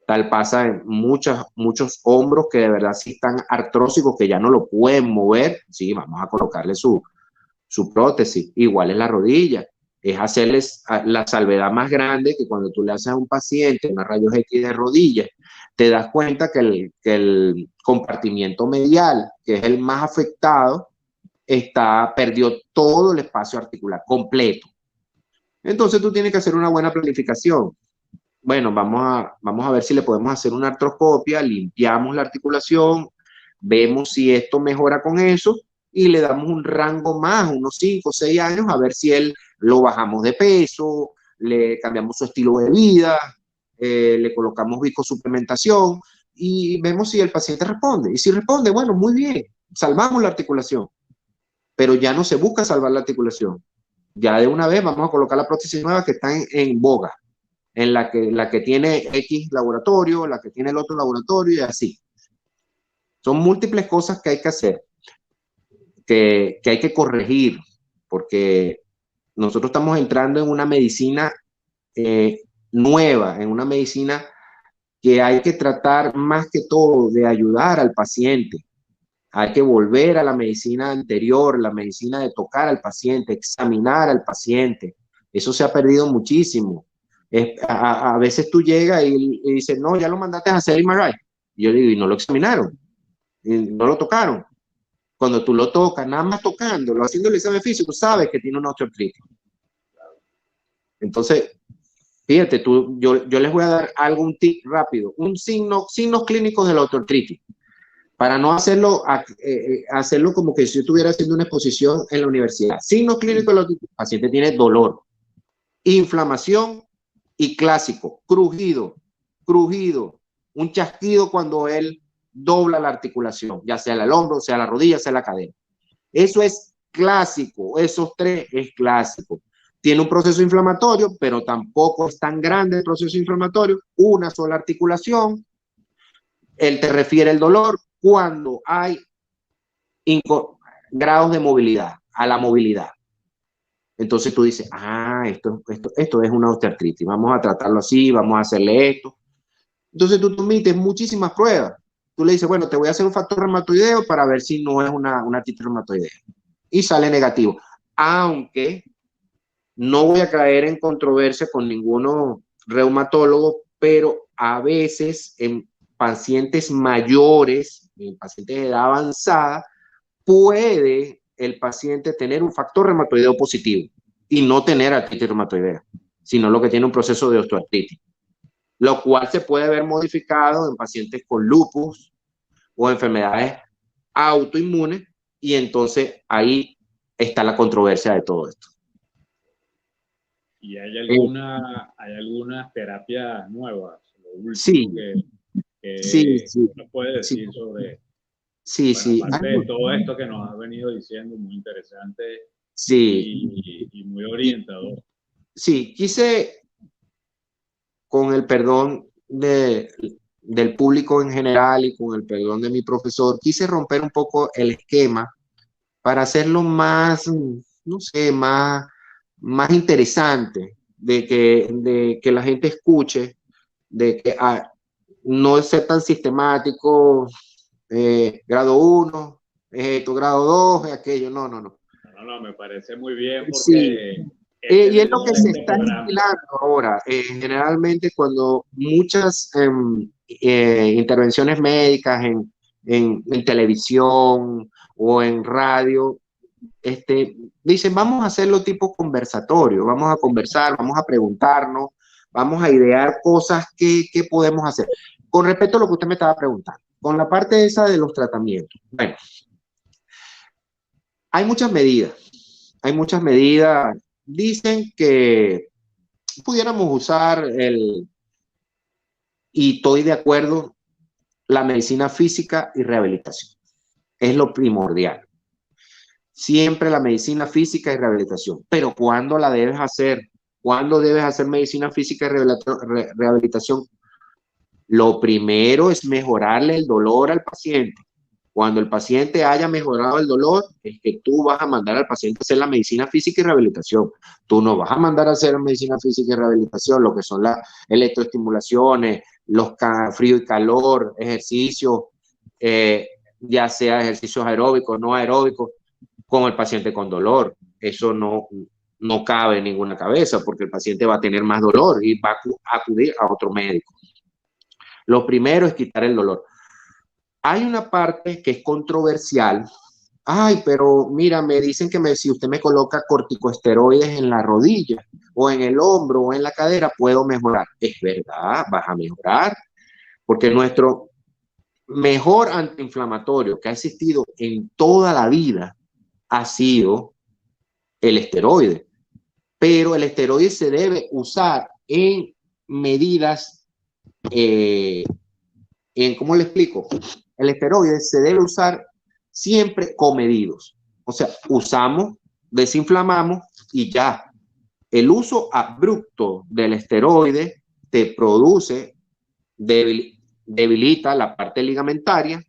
Tal pasa en muchos hombros que de verdad sí están artrósicos, que ya no lo pueden mover, sí, vamos a colocarle su prótesis. Igual es la rodilla. Es hacerles la salvedad más grande, que cuando tú le haces a un paciente una rayos X de rodilla, te das cuenta que el compartimiento medial, que es el más afectado, perdió todo el espacio articular completo. Entonces tú tienes que hacer una buena planificación. Bueno, vamos a ver si le podemos hacer una artroscopia, limpiamos la articulación, vemos si esto mejora con eso y le damos un rango más, unos 5 o 6 años, a ver si él lo bajamos de peso, le cambiamos su estilo de vida, le colocamos viscosuplementación y vemos si el paciente responde. Y si responde, bueno, muy bien, salvamos la articulación. Pero ya no se busca salvar la articulación. Ya de una vez vamos a colocar la prótesis nueva que está en boga, en la que tiene X laboratorio, la que tiene el otro laboratorio y así. Son múltiples cosas que hay que hacer, que hay que corregir, porque Nosotros estamos entrando en una medicina nueva, en una medicina que hay que tratar más que todo de ayudar al paciente. Hay que volver a la medicina anterior, la medicina de tocar al paciente, examinar al paciente. Eso se ha perdido muchísimo. A veces tú llegas y dices, no, ya lo mandaste a hacer MRI. Y yo digo, y no lo examinaron, y no lo tocaron. Cuando tú lo tocas, nada más tocándolo, haciendo el examen físico, sabes que tiene una osteoartritis. Entonces, fíjate, yo les voy a dar un tip rápido, signos clínicos de la osteoartritis, para no hacerlo como que si yo estuviera haciendo una exposición en la universidad. Signos clínicos de la osteoartritis: el paciente tiene dolor, inflamación y clásico, crujido, un chasquido cuando él dobla la articulación, ya sea el hombro, sea la rodilla, sea la cadera. Eso es clásico, esos tres es clásico. Tiene un proceso inflamatorio, pero tampoco es tan grande el proceso inflamatorio, una sola articulación. Él te refiere el dolor cuando hay grados de movilidad, a la movilidad. Entonces tú dices, esto es una osteoartritis, vamos a tratarlo así, vamos a hacerle esto. Entonces tú omites muchísimas pruebas. Tú le dices, bueno, te voy a hacer un factor reumatoideo para ver si no es una artritis reumatoidea. Y sale negativo. Aunque no voy a caer en controversia con ninguno reumatólogo, pero a veces en pacientes mayores, en pacientes de edad avanzada, puede el paciente tener un factor reumatoideo positivo y no tener artritis reumatoidea, sino lo que tiene un proceso de osteoartritis, lo cual se puede ver modificado en pacientes con lupus o enfermedades autoinmunes, y entonces ahí está la controversia de todo esto. ¿Y hay algunas terapias nuevas? Sí. Sí. ¿Nos puede decir sobre? Sí. Aparte de todo esto que nos has venido diciendo, muy interesante. Sí. Y muy orientador. Sí, quise, con el perdón del público en general y con el perdón de mi profesor, quise romper un poco el esquema para hacerlo más, no sé, más interesante, de que la gente escuche, de que no ser tan sistemático, grado 1, esto, grado 2, aquello, no. No, me parece muy bien porque... Sí. Y es lo que se está estilando ahora. Generalmente cuando muchas intervenciones médicas en televisión o en radio, dicen, vamos a hacerlo tipo conversatorio, vamos a conversar, vamos a preguntarnos, vamos a idear cosas que podemos hacer. Con respecto a lo que usted me estaba preguntando, con la parte esa de los tratamientos, bueno, hay muchas medidas. Dicen que pudiéramos usar y estoy de acuerdo, la medicina física y rehabilitación. Es lo primordial. Siempre la medicina física y rehabilitación. Pero ¿cuándo la debes hacer? ¿Cuándo debes hacer medicina física y rehabilitación? Lo primero es mejorarle el dolor al paciente. Cuando el paciente haya mejorado el dolor, es que tú vas a mandar al paciente a hacer la medicina física y rehabilitación. Tú no vas a mandar a hacer medicina física y rehabilitación, lo que son las electroestimulaciones, los frío y calor, ejercicios, ya sea ejercicios aeróbicos, no aeróbicos, con el paciente con dolor. Eso no cabe en ninguna cabeza, porque el paciente va a tener más dolor y va a acudir a otro médico. Lo primero es quitar el dolor. Hay una parte que es controversial. Pero mira, me dicen que si usted me coloca corticosteroides en la rodilla o en el hombro o en la cadera, puedo mejorar. Es verdad, vas a mejorar, porque nuestro mejor antiinflamatorio que ha existido en toda la vida ha sido el esteroide. Pero el esteroide se debe usar en medidas, ¿cómo le explico? El esteroide se debe usar siempre comedidos. O sea, usamos, desinflamamos y ya. El uso abrupto del esteroide te produce, debilita la parte ligamentaria,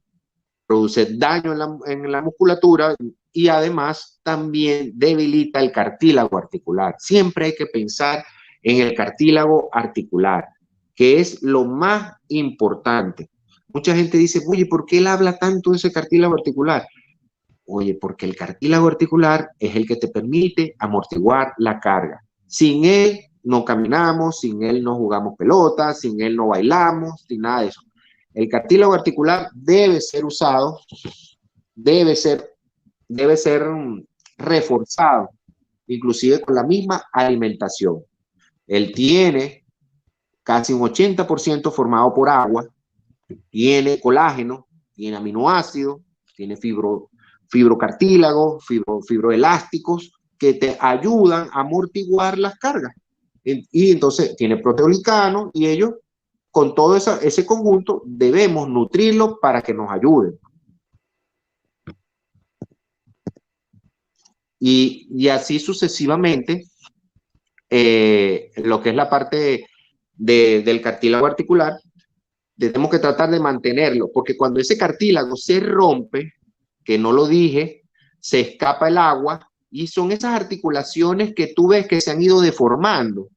produce daño en la musculatura, y además también debilita el cartílago articular. Siempre hay que pensar en el cartílago articular, que es lo más importante. Mucha gente dice, oye, ¿por qué él habla tanto de ese cartílago articular? Oye, porque el cartílago articular es el que te permite amortiguar la carga. Sin él no caminamos, sin él no jugamos pelota, sin él no bailamos, sin nada de eso. El cartílago articular debe ser usado, debe ser reforzado, inclusive con la misma alimentación. Él tiene casi un 80% formado por agua, tiene colágeno, tiene aminoácidos, tiene fibrocartílago, fibroelásticos que te ayudan a amortiguar las cargas. Y entonces tiene proteoglicano y ellos, con todo ese conjunto, debemos nutrirlo para que nos ayuden. Y así sucesivamente, lo que es la parte del cartílago articular, tenemos que tratar de mantenerlo, porque cuando ese cartílago se rompe, que no lo dije, se escapa el agua, y son esas articulaciones que tú ves que se han ido deformando,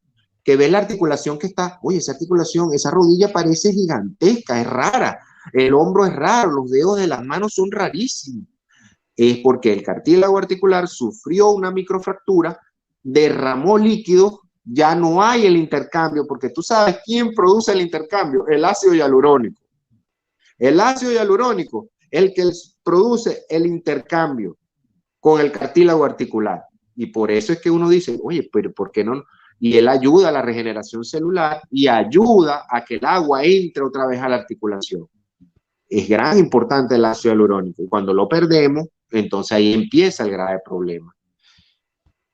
que ves la articulación que está, oye, esa articulación, esa rodilla parece gigantesca, es rara, el hombro es raro, los dedos de las manos son rarísimos. Es porque el cartílago articular sufrió una microfractura, derramó líquido, ya no hay el intercambio, porque tú sabes quién produce el intercambio, el ácido hialurónico. El ácido hialurónico es el que produce el intercambio con el cartílago articular. Y por eso es que uno dice, oye, pero ¿por qué no? Y él ayuda a la regeneración celular y ayuda a que el agua entre otra vez a la articulación. Es gran importante el ácido hialurónico. Y cuando lo perdemos, entonces ahí empieza el grave problema.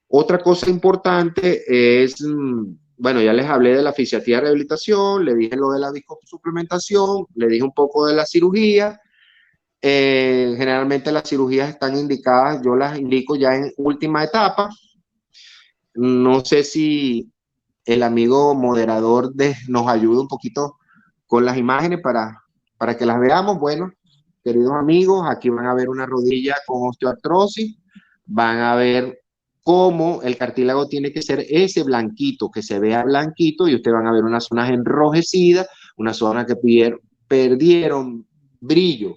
Otra cosa importante es, bueno, ya les hablé de la fisiatría de rehabilitación, le dije lo de la viscosuplementación, le dije un poco de la cirugía. Generalmente las cirugías están indicadas, yo las indico ya en última etapa. No sé si el amigo moderador nos ayuda un poquito con las imágenes para que las veamos. Bueno, queridos amigos, aquí van a ver una rodilla con osteoartrosis, van a ver cómo el cartílago tiene que ser ese blanquito, que se vea blanquito, y ustedes van a ver unas zonas enrojecidas, unas zonas que perdieron brillo.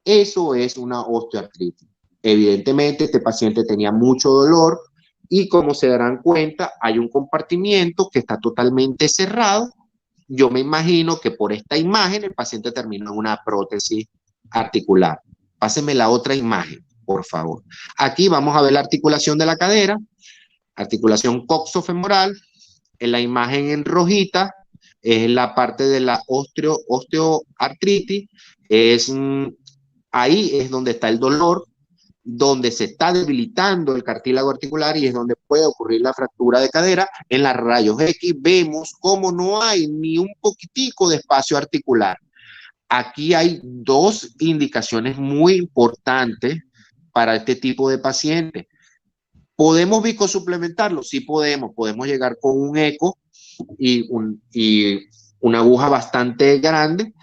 Eso es una osteoartritis. Evidentemente, este paciente tenía mucho dolor y, como se darán cuenta, hay un compartimiento que está totalmente cerrado. Yo me imagino que por esta imagen el paciente terminó en una prótesis articular. Pásenme la otra imagen, por favor. Aquí vamos a ver la articulación de la cadera, articulación coxofemoral. En la imagen en rojita es la parte de la osteoartritis. Ahí es donde está el dolor, donde se está debilitando el cartílago articular y es donde puede ocurrir la fractura de cadera. En las rayos X vemos cómo no hay ni un poquitico de espacio articular. Aquí hay dos indicaciones muy importantes para este tipo de pacientes. ¿Podemos viscosuplementarlo? Sí podemos. Podemos llegar con un eco y una aguja bastante grande,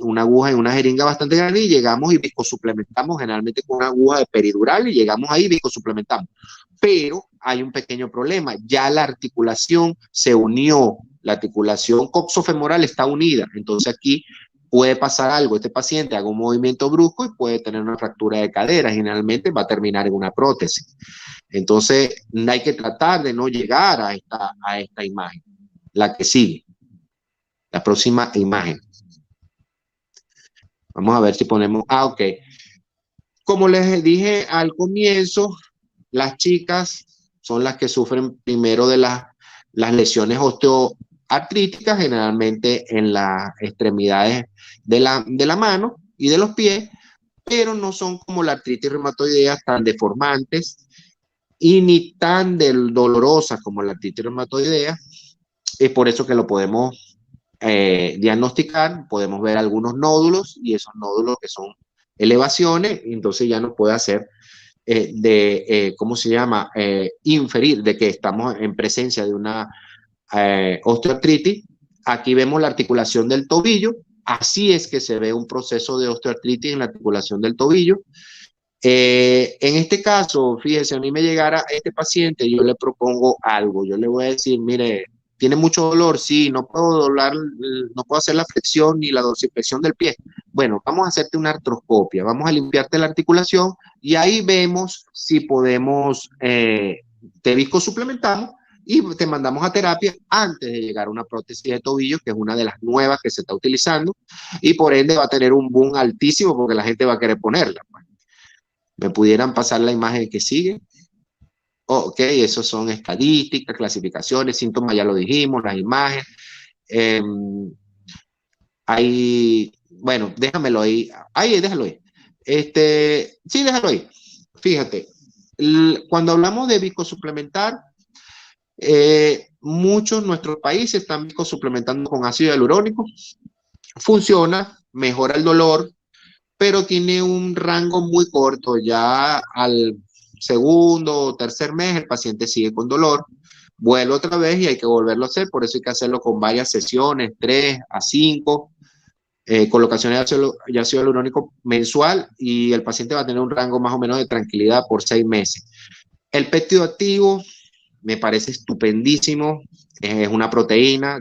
una aguja en una jeringa bastante grande, y llegamos y viscosuplementamos generalmente con una aguja de peridural, y llegamos ahí y viscosuplementamos. Pero hay un pequeño problema, ya la articulación se unió, la articulación coxofemoral está unida, entonces aquí puede pasar algo, este paciente haga un movimiento brusco y puede tener una fractura de cadera, generalmente va a terminar en una prótesis. Entonces hay que tratar de no llegar a esta imagen, la que sigue. La próxima imagen. Vamos a ver si ponemos... ok. Como les dije al comienzo, las chicas son las que sufren primero de las lesiones osteoartríticas, generalmente en las extremidades de la mano y de los pies, pero no son como la artritis reumatoidea tan deformantes y ni tan dolorosas como la artritis reumatoidea. Es por eso que lo podemos diagnosticar, podemos ver algunos nódulos, y esos nódulos que son elevaciones, entonces ya nos puede hacer ¿cómo se llama? Inferir de que estamos en presencia de una osteoartritis. Aquí vemos la articulación del tobillo, así es que se ve un proceso de osteoartritis en la articulación del tobillo. En este caso, fíjese, a mí me llegara este paciente, yo le propongo algo, yo le voy a decir, mire, tiene mucho dolor, sí, no puedo doblar, no puedo hacer la flexión ni la dorsiflexión del pie. Bueno, vamos a hacerte una artroscopia, vamos a limpiarte la articulación y ahí vemos si podemos, te viscosuplementamos y te mandamos a terapia antes de llegar a una prótesis de tobillo, que es una de las nuevas que se está utilizando, y por ende va a tener un boom altísimo porque la gente va a querer ponerla. ¿Me pudieran pasar la imagen que sigue? Ok, esos son estadísticas, clasificaciones, síntomas, ya lo dijimos, las imágenes. Bueno, déjamelo ahí. Ahí, déjalo ahí. Sí, déjalo ahí. Fíjate, cuando hablamos de viscosuplementar, muchos de nuestros países están viscosuplementando con ácido hialurónico. Funciona, mejora el dolor, pero tiene un rango muy corto. Ya al segundo o tercer mes el paciente sigue con dolor, vuelve otra vez y hay que volverlo a hacer. Por eso hay que hacerlo con varias sesiones, 3 a 5 colocaciones de ácido hialurónico mensual, y el paciente va a tener un rango más o menos de tranquilidad por 6 meses. El péptido activo me parece estupendísimo, es una proteína,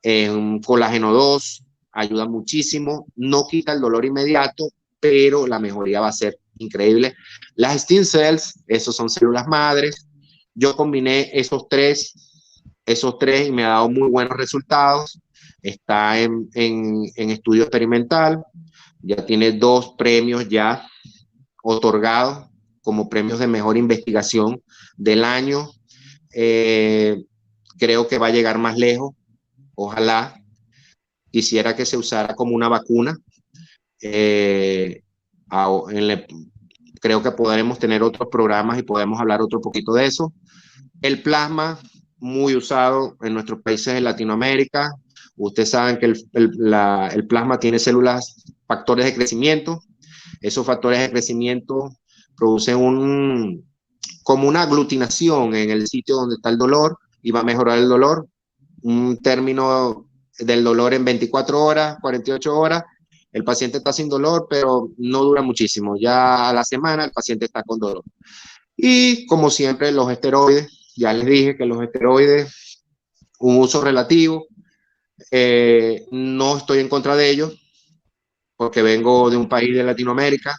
es un colágeno 2, ayuda muchísimo, no quita el dolor inmediato, pero la mejoría va a ser increíble. Las stem cells, esos son células madres. Yo combiné esos tres y me ha dado muy buenos resultados. Está en estudio experimental, ya tiene 2 premios ya otorgados como premios de mejor investigación del año. Creo que va a llegar más lejos, ojalá. Quisiera que se usara como una vacuna. Creo que podremos tener otros programas y podemos hablar otro poquito de eso. El plasma, muy usado en nuestros países de Latinoamérica. Ustedes saben que el plasma tiene células, factores de crecimiento. Esos factores de crecimiento producen como una aglutinación en el sitio donde está el dolor y va a mejorar el dolor. Un término del dolor en 24 horas, 48 horas. El paciente está sin dolor, pero no dura muchísimo. Ya a la semana el paciente está con dolor. Y como siempre, los esteroides. Ya les dije que los esteroides, un uso relativo. No estoy en contra de ellos, porque vengo de un país de Latinoamérica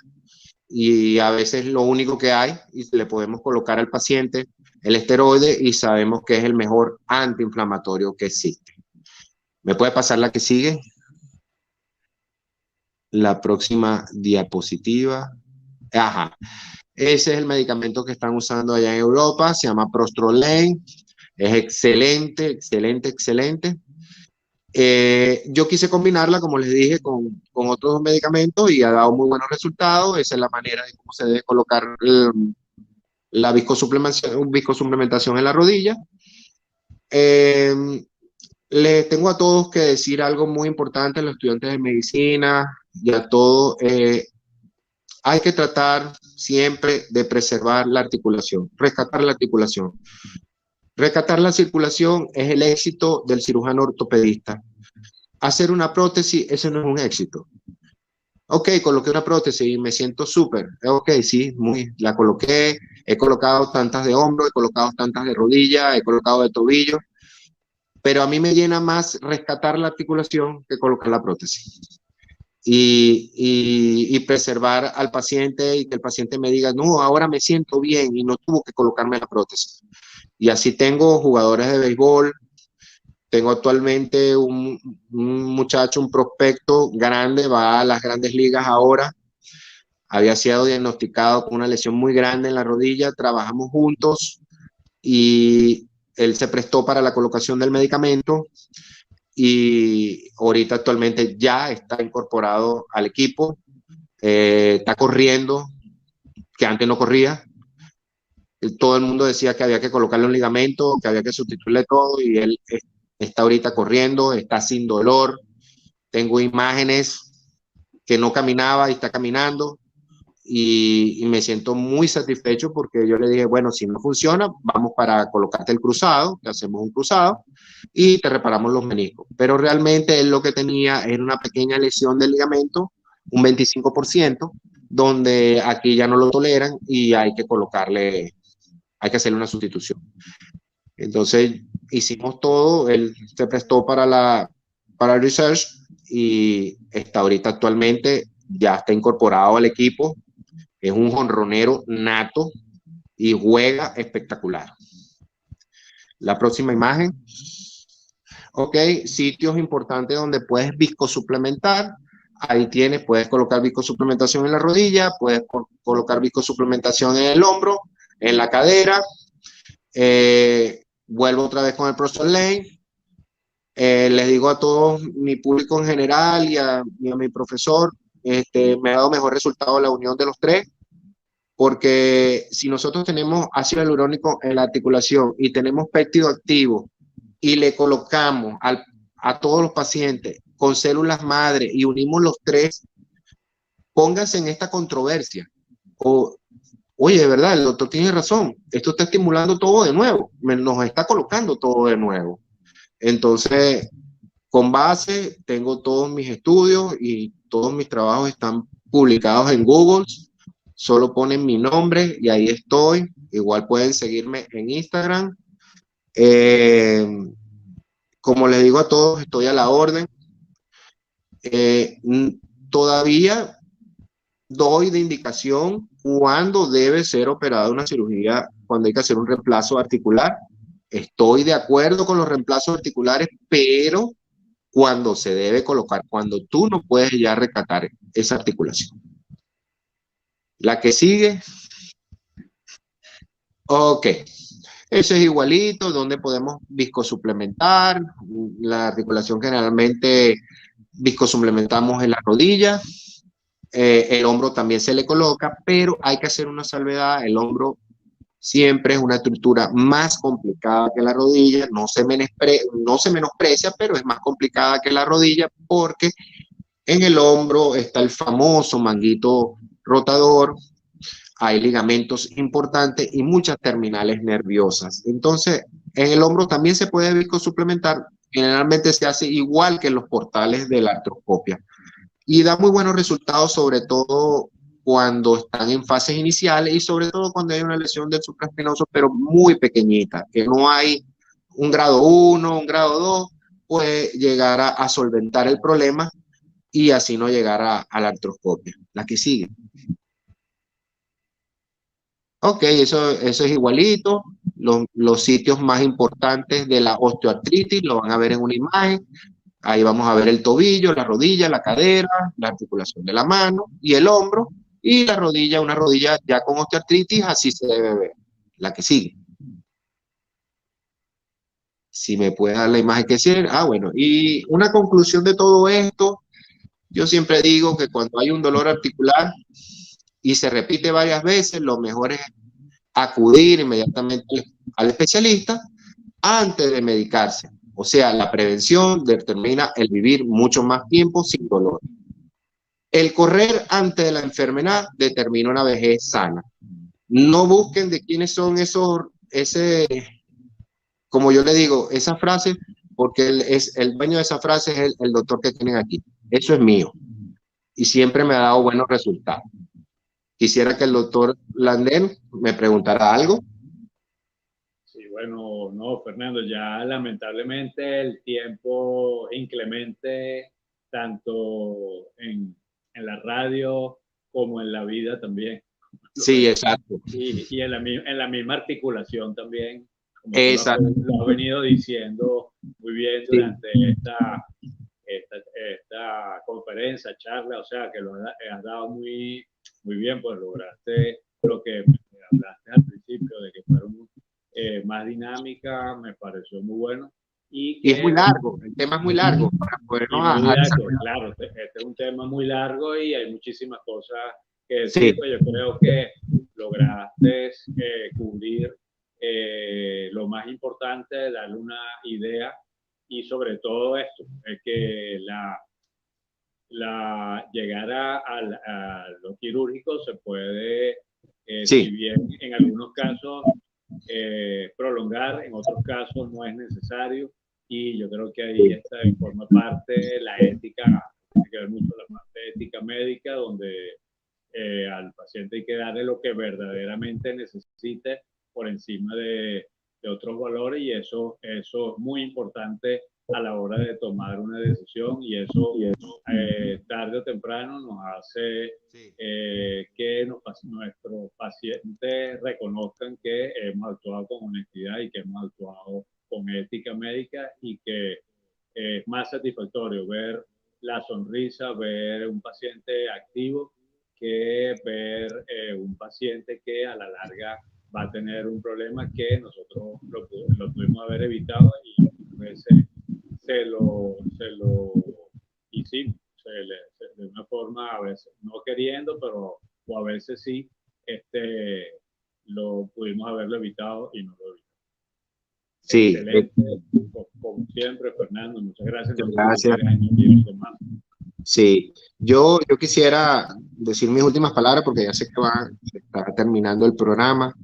y a veces lo único que hay, y le podemos colocar al paciente el esteroide y sabemos que es el mejor antiinflamatorio que existe. ¿Me puede pasar la que sigue? La próxima diapositiva. Ajá. Ese es el medicamento que están usando allá en Europa, se llama Prostrolane. Es excelente, excelente, excelente. Yo quise combinarla, como les dije, con otros medicamentos y ha dado muy buenos resultados. Esa es la manera de cómo se debe colocar la viscosuplementación en la rodilla. Les tengo a todos que decir algo muy importante, a los estudiantes de medicina y a todos. Hay que tratar siempre de preservar la articulación, rescatar la articulación. Rescatar la circulación es el éxito del cirujano ortopedista. Hacer una prótesis, eso no es un éxito. Ok, coloqué una prótesis y me siento súper. Ok, sí, la coloqué. He colocado tantas de hombro, he colocado tantas de rodilla, he colocado de tobillo. Pero a mí me llena más rescatar la articulación que colocar la prótesis. Y preservar al paciente y que el paciente me diga, no, ahora me siento bien y no tuvo que colocarme la prótesis. Y así tengo jugadores de béisbol, tengo actualmente un muchacho, un prospecto grande, va a las grandes ligas ahora, había sido diagnosticado con una lesión muy grande en la rodilla, trabajamos juntos y él se prestó para la colocación del medicamento y ahorita actualmente ya está incorporado al equipo, está corriendo, que antes no corría. Todo el mundo decía que había que colocarle un ligamento, que había que sustituirle todo y él está ahorita corriendo, está sin dolor. Tengo imágenes que no caminaba y está caminando y me siento muy satisfecho porque yo le dije, bueno, si no funciona, vamos para colocarte el cruzado, te hacemos un cruzado y te reparamos los meniscos. Pero realmente él lo que tenía era una pequeña lesión del ligamento, un 25%, donde aquí ya no lo toleran y hay que hacerle una sustitución. Entonces hicimos todo, él se prestó para el research y está ahorita actualmente, ya está incorporado al equipo, es un jonronero nato y juega espectacular. La próxima imagen. Ok, sitios importantes donde puedes viscosuplementar. Ahí tienes, puedes colocar viscosuplementación en la rodilla, puedes colocar viscosuplementación en el hombro, en la cadera. Vuelvo otra vez con el Prostor Lane. Les digo a todo mi público en general y a mi profesor, me ha dado mejor resultado la unión de los tres, porque si nosotros tenemos ácido hialurónico en la articulación y tenemos péptido activo y le colocamos a todos los pacientes con células madre y unimos los tres, pónganse en esta controversia. Oye, de verdad, el doctor tiene razón, esto está estimulando todo de nuevo, nos está colocando todo de nuevo. Entonces, con base, tengo todos mis estudios y todos mis trabajos están publicados en Google. Solo ponen mi nombre y ahí estoy. Igual pueden seguirme en Instagram. Como les digo a todos, estoy a la orden. Todavía doy de indicación cuándo debe ser operada una cirugía, cuando hay que hacer un reemplazo articular. Estoy de acuerdo con los reemplazos articulares, pero cuando se debe colocar, cuando tú no puedes ya rescatar esa articulación. La que sigue. Ok. Ese es igualito, donde podemos viscosuplementar. La articulación generalmente viscosuplementamos en la rodilla. El hombro también se le coloca, pero hay que hacer una salvedad. El hombro siempre es una estructura más complicada que la rodilla, no se menosprecia, pero es más complicada que la rodilla porque en el hombro está el famoso manguito rotador, hay ligamentos importantes y muchas terminales nerviosas. Entonces, en el hombro también se puede viscosuplementar, generalmente se hace igual que en los portales de la artroscopia y da muy buenos resultados, sobre todo cuando están en fases iniciales y sobre todo cuando hay una lesión del supraespinoso, pero muy pequeñita, que no hay un grado 1, un grado 2, puede llegar a solventar el problema y así no llegar a la artroscopia. La que sigue. Ok, eso es igualito. Los sitios más importantes de la osteoartritis lo van a ver en una imagen. Ahí vamos a ver el tobillo, la rodilla, la cadera, la articulación de la mano y el hombro. Y la rodilla, una rodilla ya con osteoartritis, así se debe ver. La que sigue. Si me puede dar la imagen que sigue. Bueno, y una conclusión de todo esto, yo siempre digo que cuando hay un dolor articular y se repite varias veces, lo mejor es acudir inmediatamente al especialista antes de medicarse. O sea, la prevención determina el vivir mucho más tiempo sin dolor. El correr antes de la enfermedad determina una vejez sana. No busquen de quiénes son como yo le digo, esa frase, porque el dueño de esa frase es el doctor que tienen aquí. Eso es mío. Y siempre me ha dado buenos resultados. Quisiera que el doctor Landén me preguntara algo. Sí, bueno, no, Fernando, ya lamentablemente el tiempo inclemente, tanto en la radio como en la vida también. Sí, exacto. Y en la misma articulación también, como exacto. lo has venido diciendo muy bien durante esta conferencia, charla, o sea, que lo has dado muy bien, pues lograste lo que hablaste al principio, de que fueron más dinámica, me pareció muy bueno. Y es muy largo, el tema es muy largo. Claro, este es un tema muy largo y hay muchísimas cosas que decir, sí. Pues yo creo que lograste cubrir lo más importante, darle una idea y sobre todo esto, es que llegar a lo quirúrgico se puede, si bien en algunos casos prolongar, en otros casos no es necesario, y yo creo que ahí forma parte la ética, tiene que ver mucho la parte ética médica, donde paciente hay que darle lo que verdaderamente necesite por encima de otros valores, y eso es muy importante a la hora de tomar una decisión, y eso tarde o temprano nos hace que nuestros pacientes reconozcan que hemos actuado con honestidad y que hemos actuado con ética médica, y que es más satisfactorio ver la sonrisa, ver un paciente activo, que ver un paciente que a la larga va a tener un problema que nosotros lo pudimos haber evitado, y a veces se lo hicimos de una forma, a veces no queriendo, pero o a veces sí, lo pudimos haberlo evitado y no lo evitamos. Sí. Excelente, como siempre, Fernando, muchas gracias. Gracias. Sí, yo quisiera decir mis últimas palabras porque ya sé que se está terminando el programa.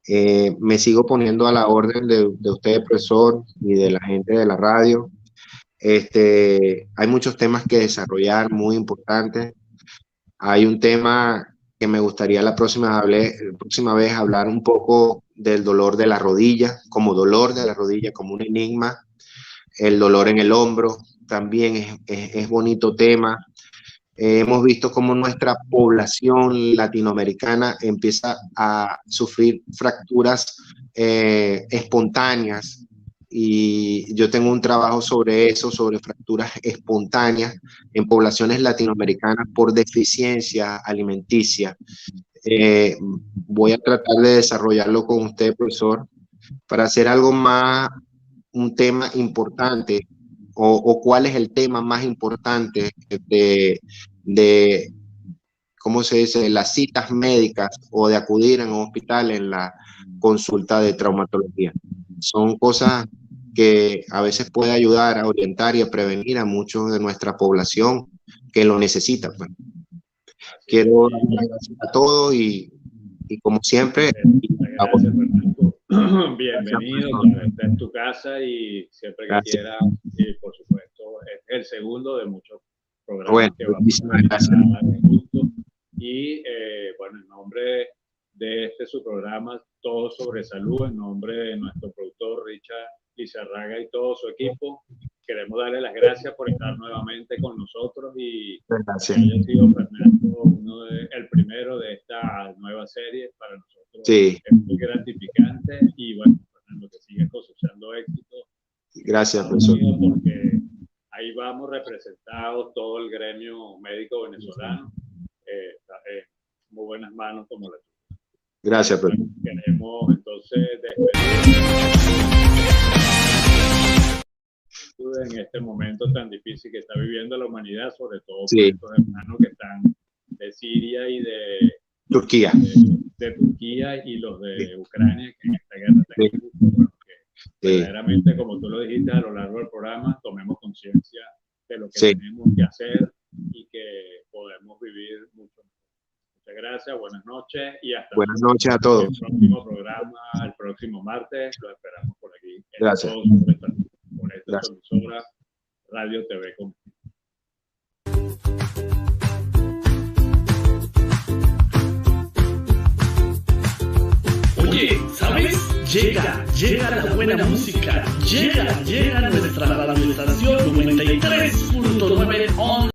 Me sigo poniendo a la orden de usted, profesor, y de la gente de la radio. Hay muchos temas que desarrollar muy importantes. Hay un tema que me gustaría la próxima vez hablar un poco del dolor de la rodilla, como dolor de la rodilla, como un enigma. El dolor en el hombro también es bonito tema. Hemos visto cómo nuestra población latinoamericana empieza a sufrir fracturas espontáneas, y yo tengo un trabajo sobre eso, sobre fracturas espontáneas en poblaciones latinoamericanas por deficiencia alimenticia. Voy a tratar de desarrollarlo con usted, profesor, para hacer algo más, un tema importante, o cuál es el tema más importante de ¿cómo se dice?, las citas médicas o de acudir a un hospital en la consulta de traumatología. Son cosas que a veces puede ayudar a orientar y a prevenir a muchos de nuestra población que lo necesitan. Pues. Quiero dar las gracias a todos y como siempre... Gracias, bienvenido, está en tu casa, y siempre que quieras, y por supuesto, es el segundo de muchos programas que vamos a dar justo. Y bueno, en nombre de su programa Todo sobre Salud, en nombre de nuestro productor Richard Lizarraga y todo su equipo, queremos darle las gracias por estar nuevamente con nosotros, y gracias. Que haya sido Fernando el primero de esta nueva serie para nosotros. Sí. Es muy gratificante, y bueno, Fernando, que sigas cosechando éxito. Gracias, profesor. Porque ahí vamos representados todo el gremio médico venezolano, muy buenas manos como la tuya. Gracias, profesor. Queremos entonces despedir en este momento tan difícil que está viviendo la humanidad, sobre todo por estos hermanos que están de Siria y de Turquía. De Turquía, y los de Ucrania, que en esta guerra tan injusta, bueno, que verdaderamente, como tú lo dijiste a lo largo del programa, tomemos conciencia de lo que tenemos que hacer y que podemos vivir mucho mejor. Muchas gracias, buenas noches y hasta buenas noches a todos. El próximo programa, el próximo martes, lo esperamos por aquí. Gracias. Por esta emisora Radio TV Contigo. Oye, ¿sabes? Llega la buena música. Llega nuestra radioestación 93.9 online.